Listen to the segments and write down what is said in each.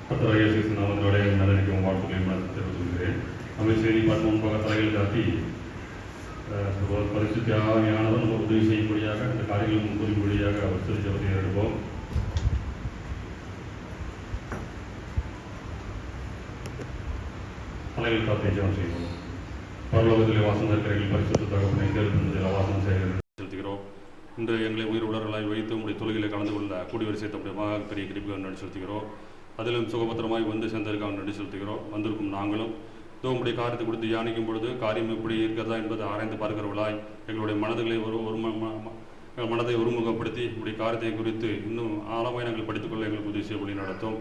கர்த்தராகிய இயேசு நாமத்தினாலே நல்ல வாழ்த்துக்களையும் நான் தெரிவித்துக் கொள்கிறேன். அமைச்சரை பார்த்து முன்பாக தலைகள் காட்டி பரிசுத்த ஆவியானவர் நம்ம உதவி செய்யும்படியாக அந்த காரியங்கள் முன்கொள்ளும்படியாக அவர் திருச்சபத்தை எடுப்போம். தலைகள் காத்து ஜெபம் செய்வோம். பரலோகத்திலே வாசம் இருக்கிறவர்கள் பரிசுத்த தகவலை தேர்ந்தெடுப்பதில் வாசம் செய்கிறேன் செலுத்துகிறோம். இன்று எங்களை உயிர் உடல்களாய் வைத்து உங்களுடைய தொழுகையில் கலந்து கொள்ள கூடி வரிசை தம்முடைய பெரிய கிருபையை நன்றி செலுத்துகிறோம். அதிலும் சுகபத்திரமாய் வந்து சேர்ந்ததற்காக நன்றி செலுத்துகிறோம். வந்திருக்கும் நாங்களும் உங்களுடைய காரியத்தை கொடுத்து தியானிக்கும் பொழுது காரியம் எப்படி இருக்கிறதா என்பதை ஆராய்ந்து பார்க்கிறவர்களாய் எங்களுடைய மனதுகளை மனதை ஒருமுகப்படுத்தி இப்படி காரியத்தை குறித்து இன்னும் ஆழமாய் நாங்கள் படித்துக்கொள்ள எங்களுக்கு உதவி செய்ய வழி நடத்தும்.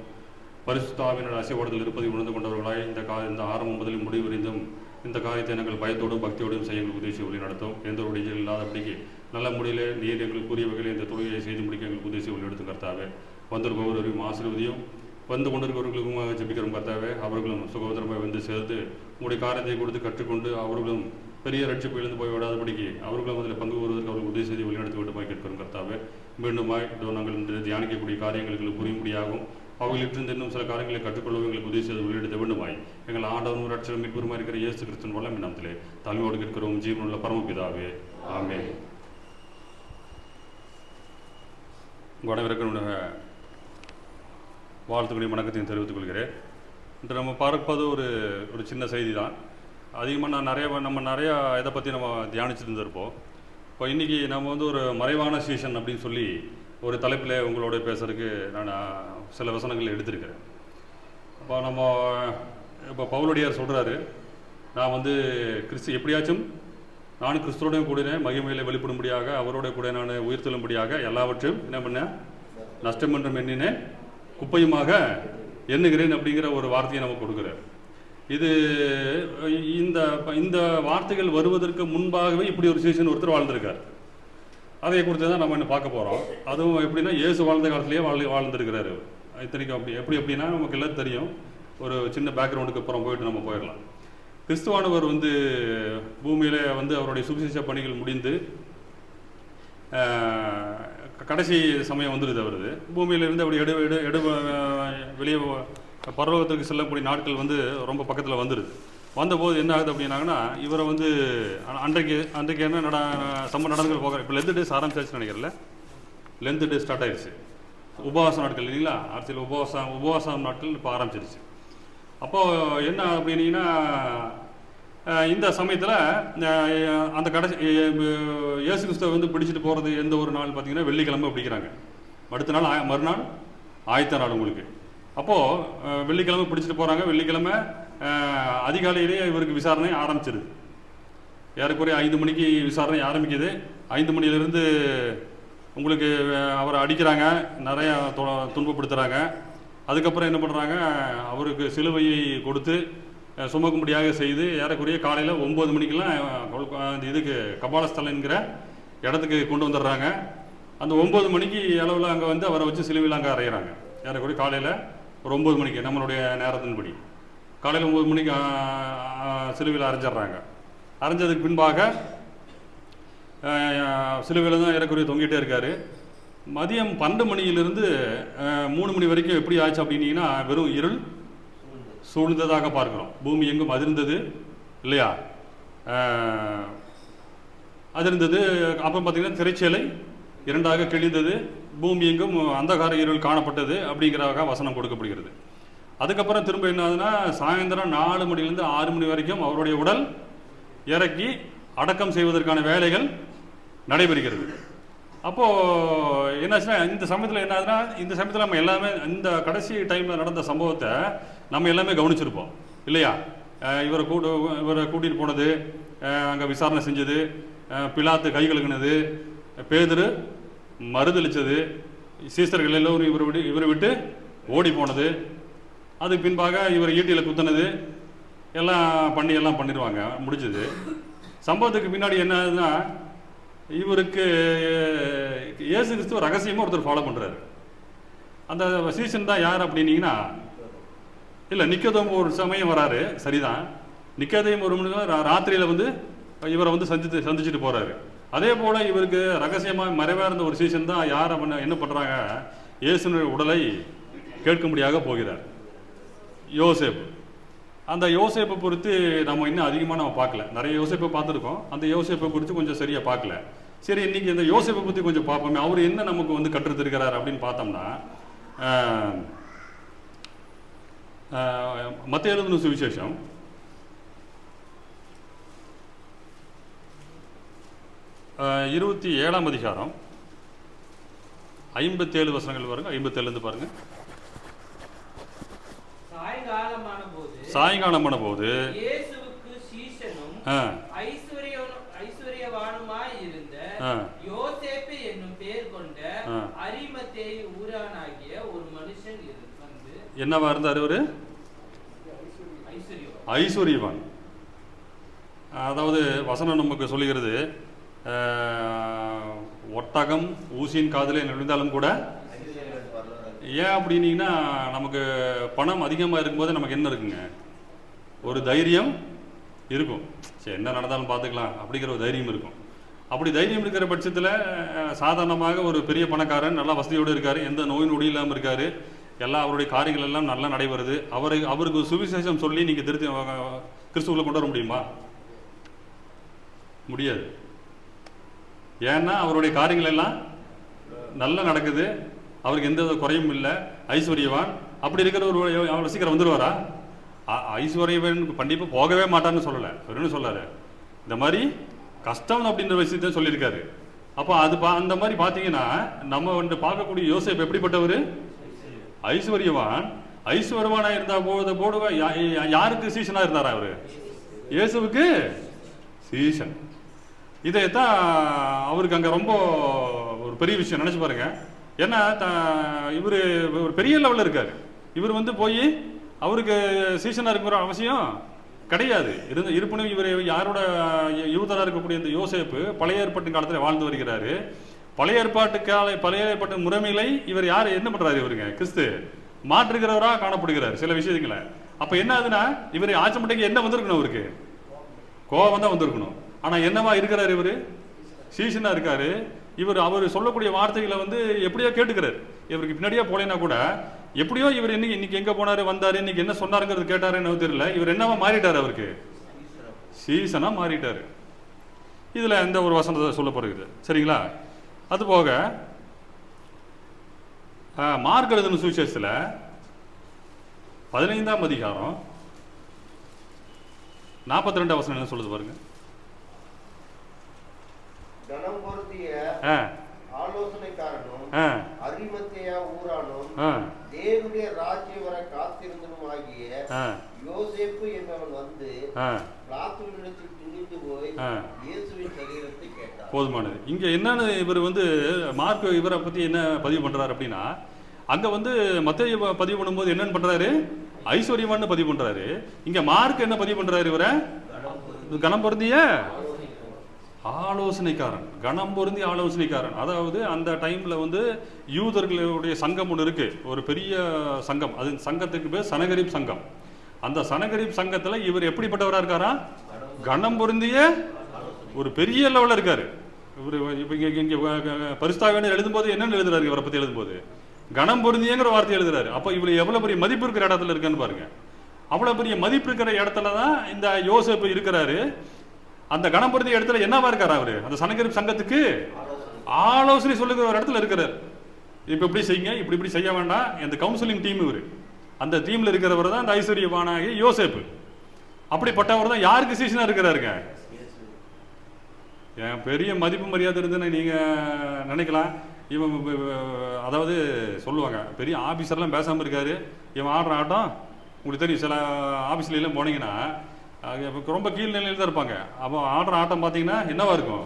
பரிசுத்த ஆவியினர் அசைவாடுதல் இருப்பதை உணர்ந்து கொண்டவர்களாய் இந்த ஆரம்பம் முதலில் முடிவறிந்தும் இந்த காரியத்தை நாங்கள் பயத்தோடும் பக்தியோடும் செய்ய எங்களுக்கு உதவி செய்ய வழி நடத்தும். எந்த ஒரு இடையில் இல்லாதபடிக்கு நல்ல முறையில் நீர் எங்களுக்கு கூறிய வகையில் இந்த தொழிலை செய்து முடிக்க எங்களுக்கு உதவி செய்ய வழி எடுத்து கர்த்தாவே. வந்திருப்பவரையும் ஆசீர்வதியும் வந்து கொண்டிருக்கிறவர்களுக்குமாக ஜெபிக்கிறோம் கர்த்தாவே. அவர்களும் சுகபத்திரமாக வந்து சேர்த்து உங்களுடைய காரியத்தை கொடுத்து கற்றுக்கொண்டு அவர்களும் பெரிய ரட்சிப்பு எழுந்து போய் விடாதபடிக்கு அவர்களும் அதில் பங்கு வருவதற்கு அவர்கள் உதவி செய்து வழிநடத்தி விட்டுமாய் கேட்கிறோம் கர்த்தாவே. மீண்டுமாய் நாங்கள் இன்று தியானிக்கக்கூடிய காரியங்களுக்கு புரியும்படியாகும் அவர்களிட்டிருந்து இன்னும் சில காரியங்களை கற்றுக்கொள்ளவும் எங்களுக்கு உதவி செய்து வெளியிட வேண்டுமாய் எங்கள் ஆண்டவரும் ரட்சகரும் மீட்பருமாய் இருக்கிற இயேசு கிறிஸ்துவின் வல்லமை நாமத்திலே தாழ்மையோடு கேட்கிறோம் ஜீவனுள்ள பரமபிதாவே, ஆமென். அனைவருக்கும் வாழ்த்துக்களையும் வணக்கத்தையும் தெரிவித்துக் கொள்கிறேன். இன்று நம்ம பார்ப்பது ஒரு சின்ன செய்தி தான். அதிகமாக நம்ம நிறையா இதை பற்றி நம்ம தியானிச்சுட்டு இருந்திருப்போம். இப்போ இன்றைக்கி நம்ம ஒரு மறைவான சீசன் அப்படின்னு சொல்லி ஒரு தலைப்பில் உங்களோட பேசுறதுக்கு நான் சில வசனங்கள் எடுத்திருக்கிறேன். இப்போ பவுலடியார் சொல்கிறாரு, நான் எப்படியாச்சும் நான் கிறிஸ்துவோடையும் கூடினேன் மகிமையில வெளிப்படும்படியாக அவரோட கூட நான் உயிர்த்தெழும்படியாக எல்லாவற்றையும் என்ன பண்ணேன் நஷ்டம் என்றும் எண்ணினேன் குப்பையுமாக எண்ணுகிறேன் அப்படிங்கிற ஒரு வார்த்தையை நமக்கு கொடுக்குறார். இது இந்த வார்த்தைகள் வருவதற்கு முன்பாகவே இப்படி ஒரு சீசன் ஒருத்தர் வாழ்ந்திருக்கார். அதை குறித்து தான் நம்ம என்ன பார்க்க போகிறோம். அதுவும் எப்படின்னா இயேசு வாழ்ந்த காலத்திலேயே வாழ்ந்துருக்கிறாரு. இத்தனைக்கும் எப்படின்னா நமக்கு எல்லாம் தெரியும். ஒரு சின்ன பேக்ரவுண்டுக்கு அப்புறம் போயிட்டு நம்ம போயிடலாம். கிறிஸ்துவானவர் பூமியில் அவருடைய சுவிசேஷ பணிகள் முடிந்து கடைசி சமயம் வந்துடுது. அவருது பூமியிலிருந்து அப்படி வெளியே பரலோகத்திற்கு செல்லக்கூடிய நாட்கள் ரொம்ப பக்கத்தில் வந்துடுது. வந்தபோது என்ன ஆகுது அப்படின்னாங்கன்னா இவரை அன்றைக்கு என்ன நடனங்கள் போகிற இப்போ லென்த் டேஸ் ஆரம்பிச்சாச்சுன்னு நினைக்கிறல. லென்த் டே ஸ்டார்ட் ஆயிடுச்சு. உபவாச நாட்கள் இல்லைங்களா, அரசியல் உபவாசம் நாட்கள் இப்போ ஆரம்பிச்சிருச்சு. அப்போது என்ன அப்படின்னீங்கன்னா இந்த சமயத்தில் அந்த கடைசி இயேசு கிறிஸ்துவை பிடிச்சிட்டு போகிறது எந்த ஒரு நாள் பார்த்தீங்கன்னா வெள்ளிக்கிழமை பிடிக்கிறாங்க. அடுத்த நாள் மறுநாள் ஆயத்த நாள் உங்களுக்கு. அப்போது வெள்ளிக்கிழமை பிடிச்சிட்டு போகிறாங்க. வெள்ளிக்கிழமை அதிகாலையிலேயே இவருக்கு விசாரணை ஆரம்பிச்சிருது. ஏறக்குறைய 5 மணிக்கு விசாரணை ஆரம்பிக்குது. 5 மணியிலிருந்து உங்களுக்கு அவரை அடிக்கிறாங்க, நிறையா துன்பப்படுத்துகிறாங்க. அதுக்கப்புறம் என்ன பண்ணுறாங்க, அவருக்கு சிலுவையை கொடுத்து சுமக்கும்படியாக செய்து ஏறக்குறைய காலையில் 9 மணிக்கெல்லாம் இதுக்கு கபாலஸ்தலங்கிற இடத்துக்கு கொண்டு வந்துடுறாங்க. அந்த 9 மணிக்கு அளவில் அங்கே அவரை வச்சு சிலுவையில் அங்கே அறையிறாங்க. ஏறக்குறைய காலையில் ஒரு 9 மணிக்கு நம்மளுடைய நேரத்தின்படி காலையில் 9 மணிக்கு சிலுவையில் அரைஞ்சிட்றாங்க. அரைஞ்சதுக்கு பின்பாக சிலுவையில் தான் ஏறக்குறைய தொங்கிட்டே இருக்கார். மதியம் 12 மணியிலிருந்து 3 மணி வரைக்கும் எப்படி ஆச்சு அப்படின்னீங்கன்னா வெறும் இருள் சூழ்ந்ததாக பார்க்குறோம். பூமி எங்கும் அதிர்ந்தது இல்லையா, அதிர்ந்தது. அப்புறம் பார்த்தீங்கன்னா திரைச்சேலை 2ஆக கிழிந்தது, பூமி எங்கும் அந்தகார இருள் காணப்பட்டது அப்படிங்கிறதாக வசனம் கொடுக்கப்படுகிறது. அதுக்கப்புறம் திரும்ப என்ன ஆகுதுன்னா சாயந்தரம் 4 மணிலேருந்து 6 மணி வரைக்கும் அவருடைய உடல் இறக்கி அடக்கம் செய்வதற்கான வேலைகள் நடைபெறுகிறது. அப்போது என்னாச்சுன்னா இந்த சமயத்தில் என்ன ஆகுதுன்னா இந்த சமயத்தில் நம்ம எல்லாமே இந்த கடைசி டைமில் நடந்த சம்பவத்தை நம்ம எல்லாமே கவனிச்சிருப்போம் இல்லையா. இவரை கூட்டிகிட்டு போனது, அங்கே விசாரணை செஞ்சது, பிலாத்து கை கழுகுனது, பேதுரு மறுதளித்தது, சீசர்கள் எல்லோரும் இவரை விட்டு ஓடி போனது, அதுக்கு பின்பாக இவர் ஈட்டியில் குத்தினது எல்லாம் பண்ணிடுவாங்க, முடிஞ்சது. சம்பவத்துக்கு பின்னாடி என்ன ஆகுதுன்னா இவருக்கு இயேசு கிறிஸ்துவ ரகசியமாக ஒருத்தர் ஃபாலோ பண்ணுறாரு. அந்த சீசன் தான் யார் அப்படின்னீங்கன்னா இல்லை நிக்கோதேம் ஒரு சமயம் வராரு, சரிதான். நிக்கோதேம் ஒரு மணி ராத்திரியில் இவரை சந்திச்சுட்டு போகிறாரு. அதே போல் இவருக்கு ரகசியமாக மறைவாக இருந்த ஒரு சீசன் தான் யார் என்ன பண்ணுறாங்க, இயேசுனுடைய உடலை கேட்கும்படியாக போகிறார். யோசேப்பு. அந்த யோசேப்பை பொறுத்து நம்ம இன்னும் அதிகமாக நம்ம பார்க்கல. நிறைய யோசேப்பை பார்த்துருக்கோம், அந்த யோசேப்பை குறித்து கொஞ்சம் சரியாக பார்க்கல. சரி, இன்னைக்கு இந்த யோசேப்பை பற்றி கொஞ்சம் பார்ப்போமே, அவர் என்ன நமக்கு வந்து கற்றுத்தருக்கிறார் அப்படின்னு பார்த்தோம்னா, மத்தேயு எழுதின சுவிசேஷம் 27ஆம் அதிகாரம் 57 வசனங்கள் பாருங்க. 57 பாருங்க. சாயங்காலமான போது இயேசுவுக்கு சீஷனும் ஐஸ்வரியவானுமாய் இருந்த யோசேப்பு என்னும் பேர் கொண்ட அரிமத்தேயு ஊரானாகிய ஒரு மனுஷன் வந்து. என்னவா இருந்தார் அவரு? ஐஸ்வரியவான். அதாவது வசனம் நமக்கு சொல்லுகிறது, ஒட்டகம் ஊசியின் காதிலே நுழைந்தாலும் கூட. ஏன் அப்படின்னீங்கன்னா, நமக்கு பணம் அதிகமாக இருக்கும்போது நமக்கு என்ன இருக்குங்க, ஒரு தைரியம் இருக்கும். சரி, என்ன நடந்தாலும் பார்த்துக்கலாம் அப்படிங்கிற ஒரு தைரியம் இருக்கும். அப்படி தைரியம் இருக்கிற பட்சத்தில் சாதாரணமாக ஒரு பெரிய பணக்காரன் நல்லா வசதியோடு இருக்கார், எந்த நோய் நொடி இல்லாமல் இருக்கார், எல்லா அவருடைய காரியங்கள் எல்லாம் நல்லா நடைபெறுது. அவருக்கு சுவிசேஷம் சொல்லி நீங்கள் திருத்தி கிறிஸ்துவுக்குள்ள கொண்டு வர முடியுமா? முடியாது. ஏன்னா அவருடைய காரியங்கள் எல்லாம் நல்லா நடக்குது, அவருக்கு எந்த குறையும் இல்லை, ஐஸ்வர்யவான். அப்படி இருக்கிற ஒரு அவ்வளோ சீக்கிரம் வந்துடுவாரா? ஐஸ்வர்யவான் கண்டிப்பாக போகவே மாட்டான்னு சொல்லலை. அவர் என்ன சொல்லாரு, இந்த மாதிரி கஷ்டம் அப்படின்ற விஷயத்த சொல்லியிருக்காரு. அப்போ அந்த மாதிரி பார்த்தீங்கன்னா, நம்ம வந்து பார்க்கக்கூடிய யோசேப்பு எப்படிப்பட்டவர்? ஐஸ்வர்யவான். ஐஸ்வர்யவானாக இருந்தால் போடுவா யாருக்கு சீசனாக இருந்தாரா அவர்? இயேசுவுக்கு சீசன். இதைத்தான் அவருக்கு அங்கே ரொம்ப ஒரு பெரிய விஷயம் நினச்சி பாருங்க. ஏன்னா இவர் ஒரு பெரிய லெவலில் இருக்கார். இவர் வந்து போய் அவருக்கு சீசனாக இருக்கிற அவசியம் கிடையாது. இருப்பினும் இவர் யாரோட யூதராக இருக்கக்கூடிய இந்த யோசேப்பு பழைய ஏற்பாட்டின் காலத்தில் வாழ்ந்து வருகிறாரு. பழைய ஏற்பாட்டு முறைமைகளை இவர் யார் என்ன பண்ணுறாரு? இவருங்க கிறிஸ்து மாற்றுகிறவராக காணப்படுகிறார் சில விஷயங்களை. அப்போ என்ன ஆகுதுன்னா, இவர் ஆச்சமட்டைக்கு என்ன வந்திருக்கணும்? அவருக்கு கோபம் தான் வந்திருக்கணும். ஆனால் என்னவா இருக்கிறார்? இவர் சீசனாக இருக்காரு. அவர் சொல்லக்கூடிய வார்த்தைகளை வந்து எப்படியோ கேட்டுக்கிறார். இவருக்கு பின்னாடியே போலேன்னா கூட எப்படியோ இவர் இன்னைக்கு எங்கே போனார், வந்தார், இன்னைக்கு என்ன சொன்னாருங்கிறது கேட்டாருன்னு தெரியல. இவர் என்னவா மாறிட்டார்? அவருக்கு சீசனாக மாறிட்டார். இதில் எந்த ஒரு வசனத்தை சொல்லப்படுகிறது. சரிங்களா? அதுபோக மார்க் எழுதின சுவிசேஷத்தில் 15ஆம் அதிகாரம் 42 வசனம் என்ன சொல்லுது பாருங்க. ஆலோசனைக்காரனும் அரிமத்தேயா ஊரானும் தேவனுடைய ராஜ்யம் வர காத்திருந்தனுமாகிய யோசேப்பு என்பவன் வந்து பிலாத்துவினிடத்தில் துணிந்து போய் இயேசுவின் சரீரத்தை கேட்டார். போதுமானது. இங்க என்னன்னு இவர் வந்து மார்க் இவரை பத்தி என்ன பதிவு பண்றாரு அப்படின்னா, அங்க வந்து மத்தேயு பதிவு பண்ணும்போது என்னன்னு பண்றாரு? ஐஸ்வர்யவான்னு பதிவு பண்றாரு. இங்க மார்க் என்ன பதிவு பண்றாரு? இவரை கணம் பொருந்திய ஆலோசனைக்காரன், கணம் பொருந்திய ஆலோசனைக்காரன். அதாவது அந்த டைம்ல வந்து யூதர்களுடைய சங்கம் ஒன்று இருக்கு, ஒரு பெரிய சங்கம். அது சங்கத்துக்கு பேர் சனகரிப் சங்கம். அந்த சனகரிப் சங்கத்துல இவர் எப்படிப்பட்டவரா இருக்காரா? கணம் பொருந்திய ஒரு பெரிய லெவலில் இருக்காரு. இவர் இப்போ இங்கே பரிசுத்தாவியர் எழுதும்போது என்னென்னு எழுதுறாரு? இவரை பற்றி எழுதும்போது கணம் பொருந்தியங்கிற வார்த்தை எழுதுறாரு. அப்போ இவர் எவ்வளோ பெரிய மதிப்பு இருக்கிற இடத்துல இருக்கான்னு பாருங்க. அவ்வளோ பெரிய மதிப்பு இருக்கிற இடத்துல தான் இந்த யோசேப்பு இருக்கிறாரு. அந்த கணம் பொருந்திய இடத்துல என்னவா இருக்காரு? அவரு அந்த சனகரிப் சங்கத்துக்கு ஆலோசனை சொல்லுகிற ஒரு இடத்துல இருக்கிறார். இப்போ இப்படி செய்யுங்க, இப்படி செய்ய வேண்டாம். இந்த கவுன்சிலிங் டீம் இவர், அந்த டீம்ல இருக்கிறவர் தான் இந்த ஐஸ்வர்யவானாகிய யோசேப்பு. அப்படிப்பட்டவர் தான் யாருக்கு சீசனாக இருக்கிறாருங்க? என் பெரிய மதிப்பு மரியாதை இருந்துன்னு நீங்கள் நினைக்கலாம். இவன் அதாவது சொல்லுவாங்க, பெரிய ஆஃபீஸர்லாம் பேசாமல் இருக்காரு, இவன் ஆடுற ஆட்டம் உங்களுக்கு தெரியும். சில ஆஃபீஸ்லாம் போனீங்கன்னா ரொம்ப கீழ்நிலையில் தான் இருப்பாங்க. அப்போ ஆடுற ஆட்டம் பார்த்தீங்கன்னா என்னவா இருக்கும்?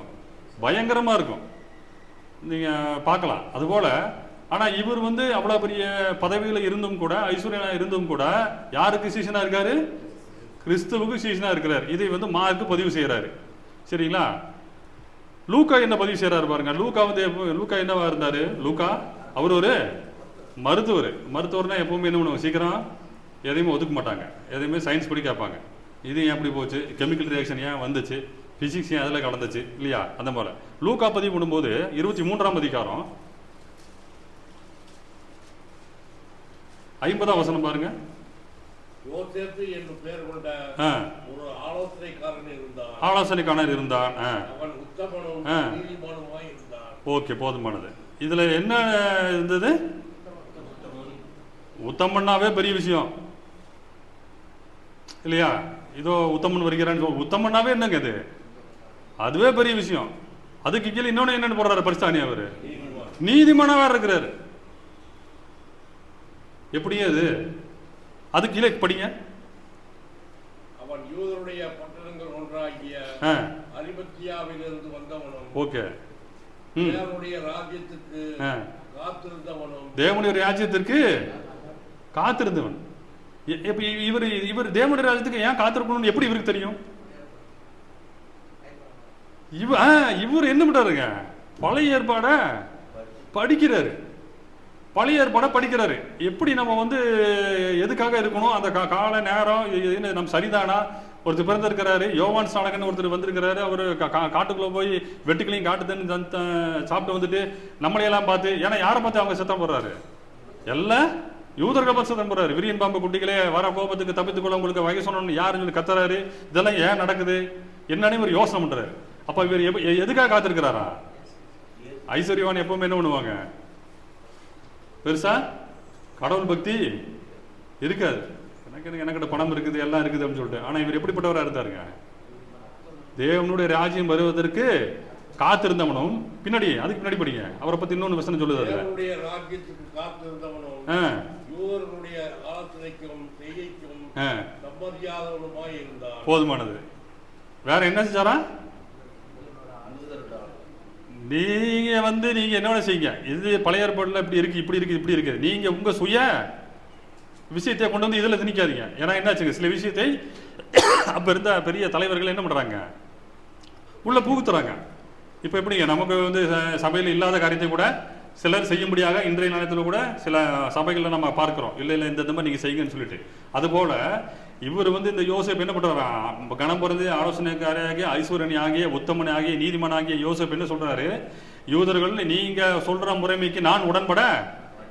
பயங்கரமாக இருக்கும், நீங்கள் பார்க்கலாம். அதுபோல் ஆனால் இவர் வந்து அவ்வளோ பெரிய பதவியில் இருந்தும் கூட, ஐஸ்வர்யனாக இருந்தும் கூட யாருக்கு சீசனாக இருக்காரு? கிறிஸ்துவுக்கு சீசனாக இருக்கிறார். இதை வந்து மார்க்கு பதிவு செய்கிறாரு. சரிங்களா? லூக்கா என்ன பதிவு செய்கிறாரு பாருங்க. லூக்கா என்னவா இருந்தார்? லூக்கா அவர் ஒரு மருத்துவர்னா எப்பவுமே என்ன பண்ணுவாங்க? சீக்கிரம் எதையுமே ஒதுக்க மாட்டாங்க, எதையுமே சயின்ஸ் படி கேட்பாங்க. இது ஏன் எப்படி போச்சு, கெமிக்கல் ரியாக்ஷன் ஏன் வந்துச்சு, பிசிக்ஸ் ஏன் அதில் கலந்துச்சு இல்லையா? அந்த போல லூக்கா பதிவு பண்ணும்போது 23ஆம் அதிகாரம் 50ஆம் வசனம் பாருங்க. யோசேப்பு என்னும் பெயர் கொண்ட ஒரு ஆலோசனைக்காரன் இருந்தான். அவன் உத்தமனும் நீதிமானுமாய் இருந்தான். ஓகே, போதுமானது. இதுல என்ன இருந்தது? உத்தமன்னாவே பெரிய விஷயம் இல்லையா? இதோ உத்தமன் வருகிறான்னு உத்தமன்னாவே என்னங்க இது? அதுவே பெரிய விஷயம். அதுக்கு கீழே இன்னொன்னு என்னன்னு போடுறாரு பரிஸ்தானி? அவரு நீதிமானவா இருக்கிறாரு. எப்படியே அது? அது கீழே படிங்க. அவன் யூதருடைய பட்டணங்கள் ஒன்றாகிய அரிமத்தியாவிலிருந்து வந்தவனும், ஓகே, தேவனுடைய ராஜ்யத்துக்கு காத்திருந்தவனும், தேவனுடைய ராஜ்யத்திற்கு காத்திருந்தவன். இவர் தேவனுடைய ராஜ்யத்துக்கு ஏன் காத்திருக்கணும்னு எப்படி இவருக்கு தெரியும்? இவர் என்ன பண்றாருங்க? பழைய ஏற்பாட படிக்கிறாரு. பழைய ஏற்பாட படிக்கிறாரு. எப்படி நம்ம வந்து எதுக்காக இருக்கணும், அந்த கால நேரம் நம்ம சரிதானா? ஒருத்தர் பிறந்திருக்கிறாரு, யோவான் ஸ்நானகன் ஒருத்தர் வந்திருக்கிறாரு. அவர் காட்டுக்குள்ள போய் வெட்டுக்களையும் காட்டு தண்ணி சாப்பிட்டு வந்துட்டு நம்மளையெல்லாம் பார்த்து, ஏன்னா யாரை பார்த்து அவங்க சத்தம் போடுறாரு? எல்லாம் யூதர்கள் பார்த்து சத்தம் போடுறாரு. விரியன் பாம்பு குட்டிகளே, வர கோபத்துக்கு தப்பித்துக்கொள்ள உங்களுக்கு வகை சொன்னோம்னு யாருன்னு சொல்லி கத்துறாரு. இதெல்லாம் ஏன் நடக்குது என்னன்னு ஒரு யோசனை பண்றாரு. அப்ப இவர் எதுக்காக காத்திருக்கிறாரா? ஐஸ்வர்யவான் எப்பவுமே என்ன பண்ணுவாங்க? பெருசா கடவுள் பக்தி இருக்காது. எனக்கிட்ட பணம் இருக்குது, எல்லாம் இருக்குது அப்படின்னு சொல்லிட்டு. ஆனா இவர் எப்படிப்பட்டவரா இருந்தாருங்க? தேவனுடைய ராஜ்யம் வருவதற்கு காத்திருந்தவனும், பின்னாடி அதுக்கு பின்னாடி படிங்க, அவரை பத்தி இன்னொன்னு வசனம் சொல்லுது. தேவனுடைய ராஜ்யத்துக்கு காத்திருந்தவனும், யூதர்களுடைய ஆலோசனைக்கும் செய்கைக்கும் சம்மதியாதவனுமாய் இருந்தார். போதுமானது. வேற என்ன செஞ்சாரா? நீங்க என்ன செய்யுங்க, இது பழைய ஏற்பாடுல இப்படி இருக்கு, இப்படி இருக்கு, இப்படி இருக்கு. நீங்க உங்க சுய விஷயத்தை கொண்டு வந்து இதுல திணிக்காதீங்க. ஏன்னா என்னாச்சுங்க, சில விஷயத்தை அப்ப இருந்த பெரிய தலைவர்கள் என்ன பண்றாங்க, உள்ள புகுத்துறாங்க. இப்ப எப்படிங்க, நமக்கு வந்து சபையில் இல்லாத காரியத்தை கூட சிலர் செய்யும்படியாக இன்றைய நேரத்தில் கூட சில சபைகளில் நம்ம பார்க்கிறோம். இல்லை இந்த மாதிரி நீங்க செய்யுங்கன்னு சொல்லிட்டு. அதுபோல இவர் வந்து இந்த யோசேப் என்ன பண்றாரா? கணம் பிறந்து ஆலோசனைக்காரியாகிய ஐஸ்வர்யனி ஆகிய உத்தமன் ஆகிய நீதிமன் ஆகிய யோசேப் என்ன சொல்றாரு? யூதர்கள் நீங்க சொல்ற முறைமைக்கு நான் உடன்பட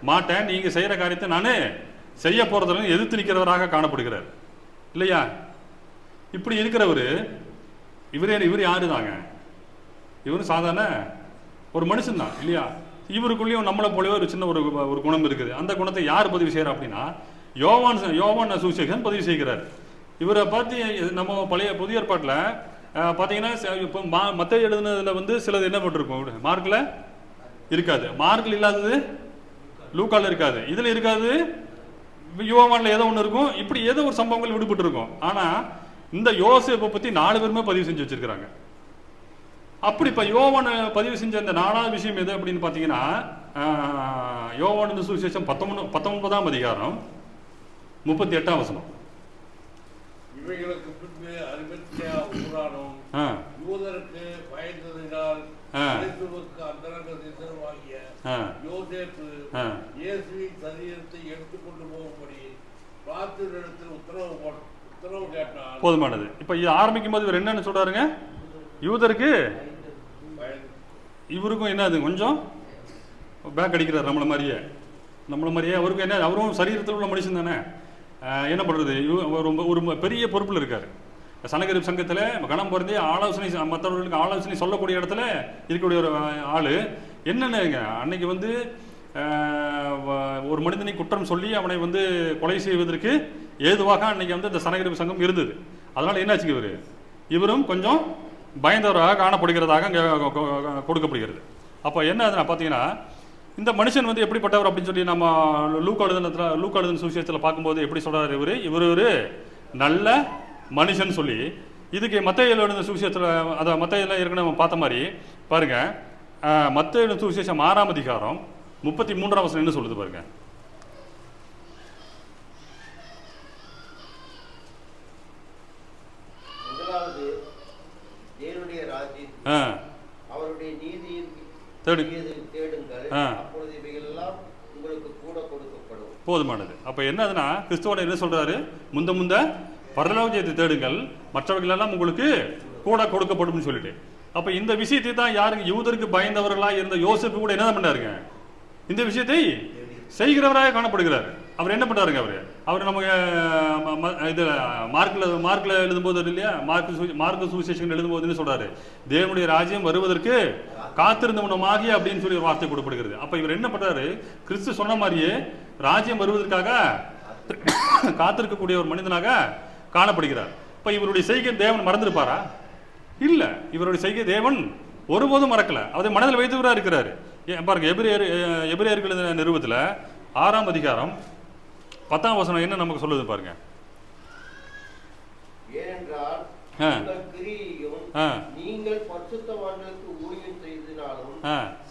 மாட்டேன், நீங்க செய்யற காரியத்தை நான் செய்ய போறதுல எதிர்த்து நிற்கிறவராக காணப்படுகிறார் இல்லையா? இப்படி இருக்கிறவரு இவர் யாருதாங்க? இவரும் சாதாரண ஒரு மனுஷன் தான் இல்லையா? இவருக்குள்ளேயும் நம்மளை போலவே ஒரு சின்ன ஒரு குணம் இருக்குது. அந்த குணத்தை யார் பதிவு செய்யறா அப்படின்னா யோவான் சுவிசேஷகன் பதிவு செய்கிறார். இவரை பற்றி நம்ம புதிய ஏற்பாட்டில் பார்த்தீங்கன்னா இப்போ மத்தேயு எழுதுனதுல வந்து சிலது என்ன போட்டிருக்கும், மார்க்கில் இருக்காது. மார்க்கில் இல்லாதது லூக்கால இருக்காது, இதில் இருக்காது, யோவான்ல ஏதோ ஒன்று இருக்கும். இப்படி ஏதோ ஒரு சம்பவங்கள் விடுபட்டு இருக்கும். ஆனால் இந்த யோசேப்பை பற்றி 4 பேருமே பதிவு செஞ்சு வச்சிருக்கிறாங்க. அப்படி இப்போ யோவான் பதிவு செஞ்ச அந்த 4வது விஷயம் எது அப்படின்னு பார்த்தீங்கன்னா, யோவான் சுவிசேஷம் 19ஆம் அதிகாரம் 38ஆம் வசனம். இவைகளுக்கு பின்பு அரிமத்தியா ஊரானும் யூதருக்கு பயந்ததினால் இயேசுவுக்கு அந்தரங்க சிஷ்யனாகிய யோசேப்பு இயேசுவின் சரீரத்தை எடுத்துக்கொண்டு போகும்படி பிலாத்துவினிடத்தில் உத்தரவு கேட்டார். போதுமானது. இப்ப இது ஆரம்பிக்கும் போது இவர் என்னன்னு சொல்றாருங்க? யூதருக்கு இவருக்கும் என்ன, அது கொஞ்சம் பேக் அடிக்கிறார். நம்மள மாதிரியே அவருக்கும் என்ன, அவரும் சரீரத்தில் உள்ள மனுஷன் தானே. என்ன பண்றது, ஒரு பெரிய பொறுப்பில் இருக்காரு. சனகரிப் சங்கத்தில் கணம் பொருந்தி ஆலோசனை, மற்றவர்களுக்கு ஆலோசனை சொல்லக்கூடிய இடத்துல இருக்கக்கூடிய ஒரு ஆளு. என்னென்னங்க, அன்னைக்கு வந்து ஒரு மனிதனை குற்றம் சொல்லி அவனை வந்து கொலை செய்வதற்கு ஏதுவாக அன்னைக்கு வந்து இந்த சனகரிப் சங்கம் இருந்தது. அதனால என்னாச்சு, இவரும் கொஞ்சம் பயந்தவராக காணப்படுகிறதாக கொடுக்கப்படுகிறது. அப்போ என்ன பார்த்தீங்கன்னா, இந்த மனுஷன் வந்து எப்படிப்பட்டவர் அப்படின்னு சொல்லி நம்ம லூக்கா எழுதின சுவிசேஷத்தில் பார்க்கும்போது எப்படி சொல்றாரு, இவர் ஒரு நல்ல மனுஷன் சொல்லி. இதுக்கு மத்தேயு எழுதின சுவிசேஷத்தில், அதை மத்தேயுல ஏற்கனவே நம்ம பார்த்த மாதிரி பாருங்க, மத்தேயு எழுதின சுவிசேஷம் 6ஆம் அதிகாரம் 33ஆம் வசனம் என்ன சொல்லுது பாருங்க. அவருடைய நீதியை தேடுங்கள், அப்பொழுது இவைகளெல்லாம் உங்களுக்கு கூட கொடுக்கப்படும். போதுமானது. அப்ப என்னதுன்னா, கிறிஸ்துவோட என்ன சொல்றாரு, முந்த பரலோகத்தை தேடுங்கள், மற்றவர்கள் எல்லாம் உங்களுக்கு கூட கொடுக்கப்படும் சொல்லிட்டு. அப்ப இந்த விஷயத்தை தான் யாருங்க, யூதருக்கு பயந்தவர்களா இருந்த யோசேப்பு கூட என்ன பண்ணாருங்க, இந்த விஷயத்தை செய்கிறவராக காணப்படுகிறார். அவர் என்ன பண்ணுறாருங்க அவர் நமக்கு இது மார்க்கில் எழுதும்போது இல்லையா, மார்க்கு சுவிசேஷன் எழுதும்போதுன்னு சொல்கிறாரு, தேவனுடைய ராஜ்யம் வருவதற்கு காத்திருந்தவனமாகி அப்படின்னு சொல்லி ஒரு வார்த்தை கொடுக்கப்படுகிறது. அப்போ இவர் என்ன பண்ணுறாரு, கிறிஸ்து சொன்ன மாதிரியே ராஜ்யம் வருவதற்காக காத்திருக்கக்கூடிய ஒரு மனிதனாக காணப்படுகிறார். இப்போ இவருடைய செய்கை தேவன் மறந்துருப்பாரா? இல்லை, இவருடைய செய்கை தேவன் ஒருபோதும் மறக்கல, அதை மனதில் வைத்துவராக இருக்கிறாரு. பாருங்க, எபிரேயர்கள் நிறுவத்தில் 6ஆம் அதிகாரம் 10ஆம் வசனம் என்ன நமக்கு சொல்லுது பாருங்க. ஏனென்றால் கிரியையும் நீங்கள் பரிசுத்தவான்களுக்கு ஊழியம் செய்ததினாலும்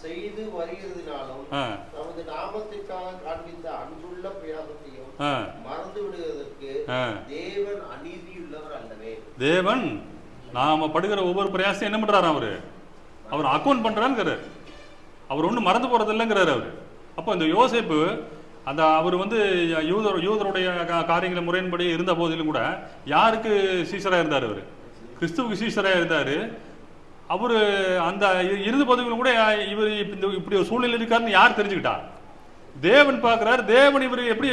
செய்து வருகிறதினாலும் நமது நாமத்திற்காக காண்பித்த அன்புள்ள பிரயாசத்தையும் மறந்து விடுவதற்கு தேவன் அநீதியுள்ளவர் அல்லவே. தேவன் நாம படுகிற ஒவ்வொரு பிரயாசம் என்ன பண்றாரு, அவர் அக்கௌண்ட் பண்றாரு, அவர் ஒன்றும் மறந்து போறது இல்லைங்கிறாரு அவர். அப்போ இந்த யோசேப்பு அந்த அவர் யூதருடைய காரியங்களை முறையின்படி இருந்த போதிலும் கூட யாருக்கு சீசராக இருந்தார்? அவர் கிறிஸ்துவுக்கு சீசராக இருந்தார். அவர் அந்த இருந்த போதிலும் கூட இவர் இப்படி ஒரு சூழ்நிலை இருக்காருன்னு யார் தெரிஞ்சுக்கிட்டா? தேவன் பார்க்கிறார். தேவன் இவர் எப்படி